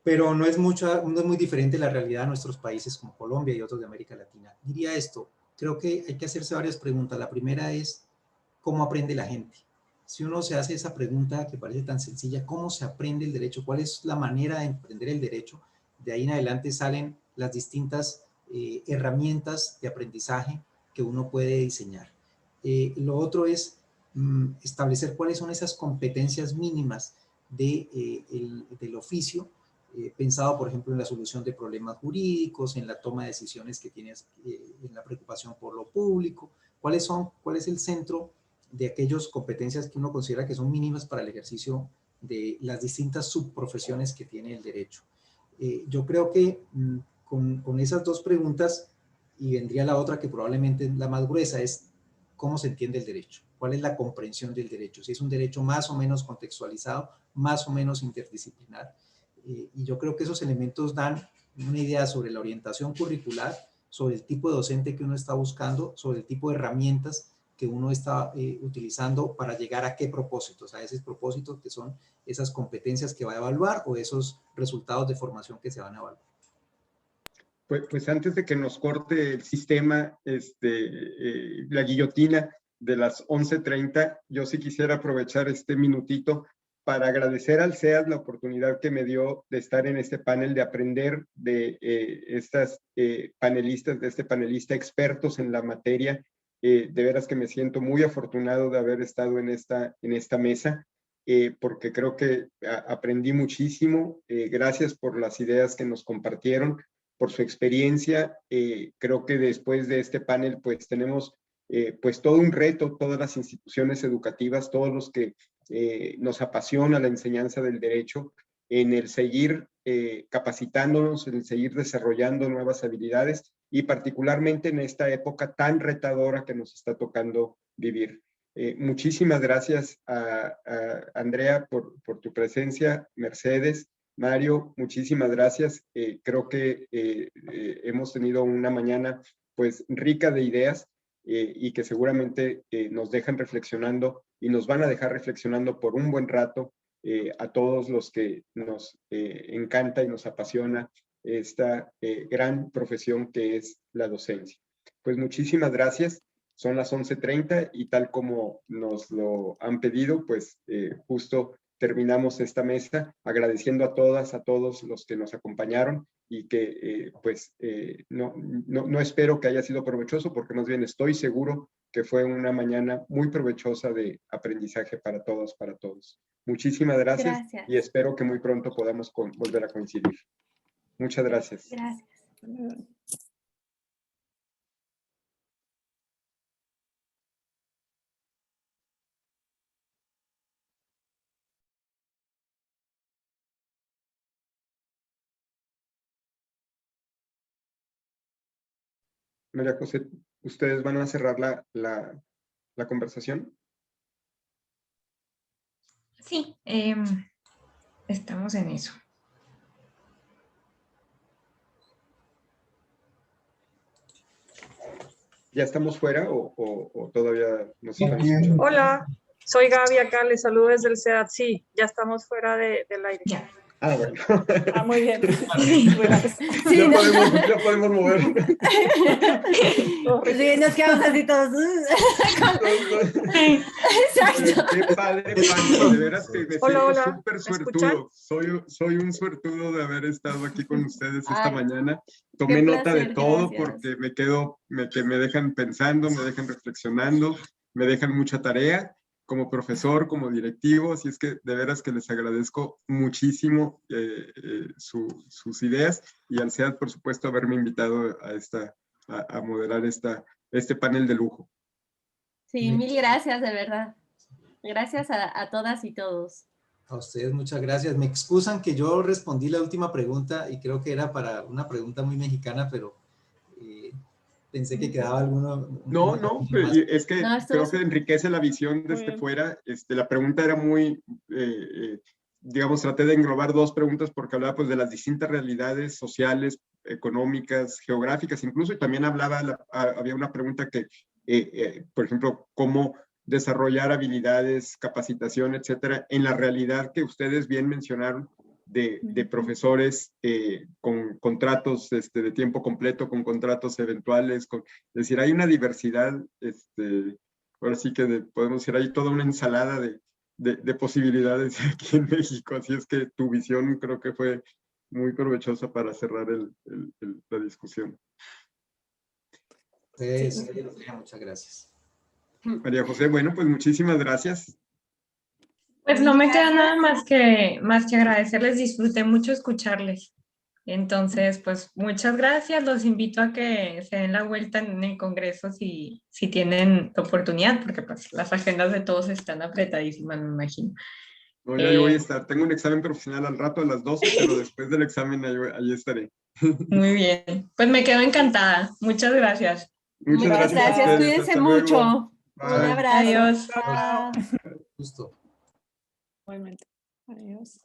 pero no es muy diferente la realidad de nuestros países como Colombia y otros de América Latina. Diría esto, creo que hay que hacerse varias preguntas. La primera es, ¿cómo aprende la gente? Si uno se hace esa pregunta que parece tan sencilla, ¿cómo se aprende el derecho? ¿Cuál es la manera de aprender el derecho? De ahí en adelante salen las distintas herramientas de aprendizaje que uno puede diseñar. Lo otro es establecer cuáles son esas competencias mínimas del oficio, pensado, por ejemplo, en la solución de problemas jurídicos, en la toma de decisiones que tienes, en la preocupación por lo público. ¿Cuál es el centro de aquellas competencias que uno considera que son mínimas para el ejercicio de las distintas subprofesiones que tiene el derecho? Yo creo que con esas 2 preguntas, y vendría la otra que probablemente es la más gruesa, es ¿cómo se entiende el derecho? ¿Cuál es la comprensión del derecho? Si es un derecho más o menos contextualizado, más o menos interdisciplinar. Y yo creo que esos elementos dan una idea sobre la orientación curricular, sobre el tipo de docente que uno está buscando, sobre el tipo de herramientas que uno está utilizando para llegar a qué propósitos, a esos propósitos que son esas competencias que va a evaluar o esos resultados de formación que se van a evaluar. Pues antes de que nos corte el sistema, la guillotina de las 11:30, yo sí quisiera aprovechar este minutito para agradecer al SEAD la oportunidad que me dio de estar en este panel, de aprender de estas panelistas, de este panelista expertos en la materia. De veras que me siento muy afortunado de haber estado en esta mesa, porque creo que aprendí muchísimo. Gracias por las ideas que nos compartieron, por su experiencia. Creo que después de este panel, pues tenemos pues todo un reto, todas las instituciones educativas, todos los que nos apasiona la enseñanza del derecho, en el seguir capacitándonos, en el seguir desarrollando nuevas habilidades y particularmente en esta época tan retadora que nos está tocando vivir. Muchísimas gracias a Andrea por tu presencia, Mercedes, Mario, muchísimas gracias. Creo que hemos tenido una mañana pues rica de ideas y que seguramente nos dejan reflexionando y nos van a dejar reflexionando por un buen rato a todos los que nos encanta y nos apasiona esta gran profesión que es la docencia. Pues muchísimas gracias. Son las 11:30 y tal como nos lo han pedido, pues justo terminamos esta mesa agradeciendo a todas, a todos los que nos acompañaron y que no espero que haya sido provechoso, porque más bien estoy seguro que fue una mañana muy provechosa de aprendizaje para todos, para todos. Muchísimas gracias. Y espero que muy pronto podamos volver a coincidir. Muchas gracias. Gracias. María José, ¿ustedes van a cerrar la conversación? Sí, estamos en eso. ¿Ya estamos fuera o todavía nos están escuchando? Hola, soy Gaby acá, les saludo desde el SEAD. Sí, ya estamos fuera del aire. Ya. Ah, bueno. Muy bien. Bueno, pues, Sí, ya podemos mover. Sí, nos quedamos así todos. Exacto. Qué padre, Pancho, de veras que me Hola, siento hola. súper ¿Me suertudo. Soy un suertudo de haber estado aquí con ustedes esta Ay, mañana. Tomé qué nota de placer, todo gracias. porque me dejan pensando, me dejan reflexionando, me dejan mucha tarea como profesor, como directivo, así es que de veras que les agradezco muchísimo sus ideas y al SEAD, por supuesto, haberme invitado a moderar este panel de lujo. Sí, mil gracias, de verdad. Gracias a todas y todos. A ustedes muchas gracias. Me excusan que yo respondí la última pregunta y creo que era para una pregunta muy mexicana, pero pensé que quedaba alguno. No, es que creo que enriquece la visión desde fuera. La pregunta era muy, digamos, traté de englobar dos preguntas porque hablaba pues de las distintas realidades sociales, económicas, geográficas, incluso, y también había una pregunta que, por ejemplo, cómo desarrollar habilidades, capacitación, etcétera, en la realidad que ustedes bien mencionaron de profesores con contratos de tiempo completo, con contratos eventuales, es decir, hay una diversidad, ahora sí que podemos decir, hay toda una ensalada de posibilidades aquí en México, así es que tu visión creo que fue muy provechosa para cerrar la discusión. Sí. Muchas gracias. María José, bueno, pues muchísimas gracias. Pues no me queda nada más que agradecerles, disfruté mucho escucharles. Entonces, pues muchas gracias, los invito a que se den la vuelta en el Congreso si tienen oportunidad, porque pues las agendas de todos están apretadísimas, me imagino. No, ya voy a estar, tengo un examen profesional al rato a las 12, pero después del examen ahí estaré. Muy bien, pues me quedo encantada, muchas gracias. Muchas gracias a ustedes. Cuídense Hasta mucho. luego. Un Bye. abrazo. Adiós. Chao. Justo. igualmente. Adiós.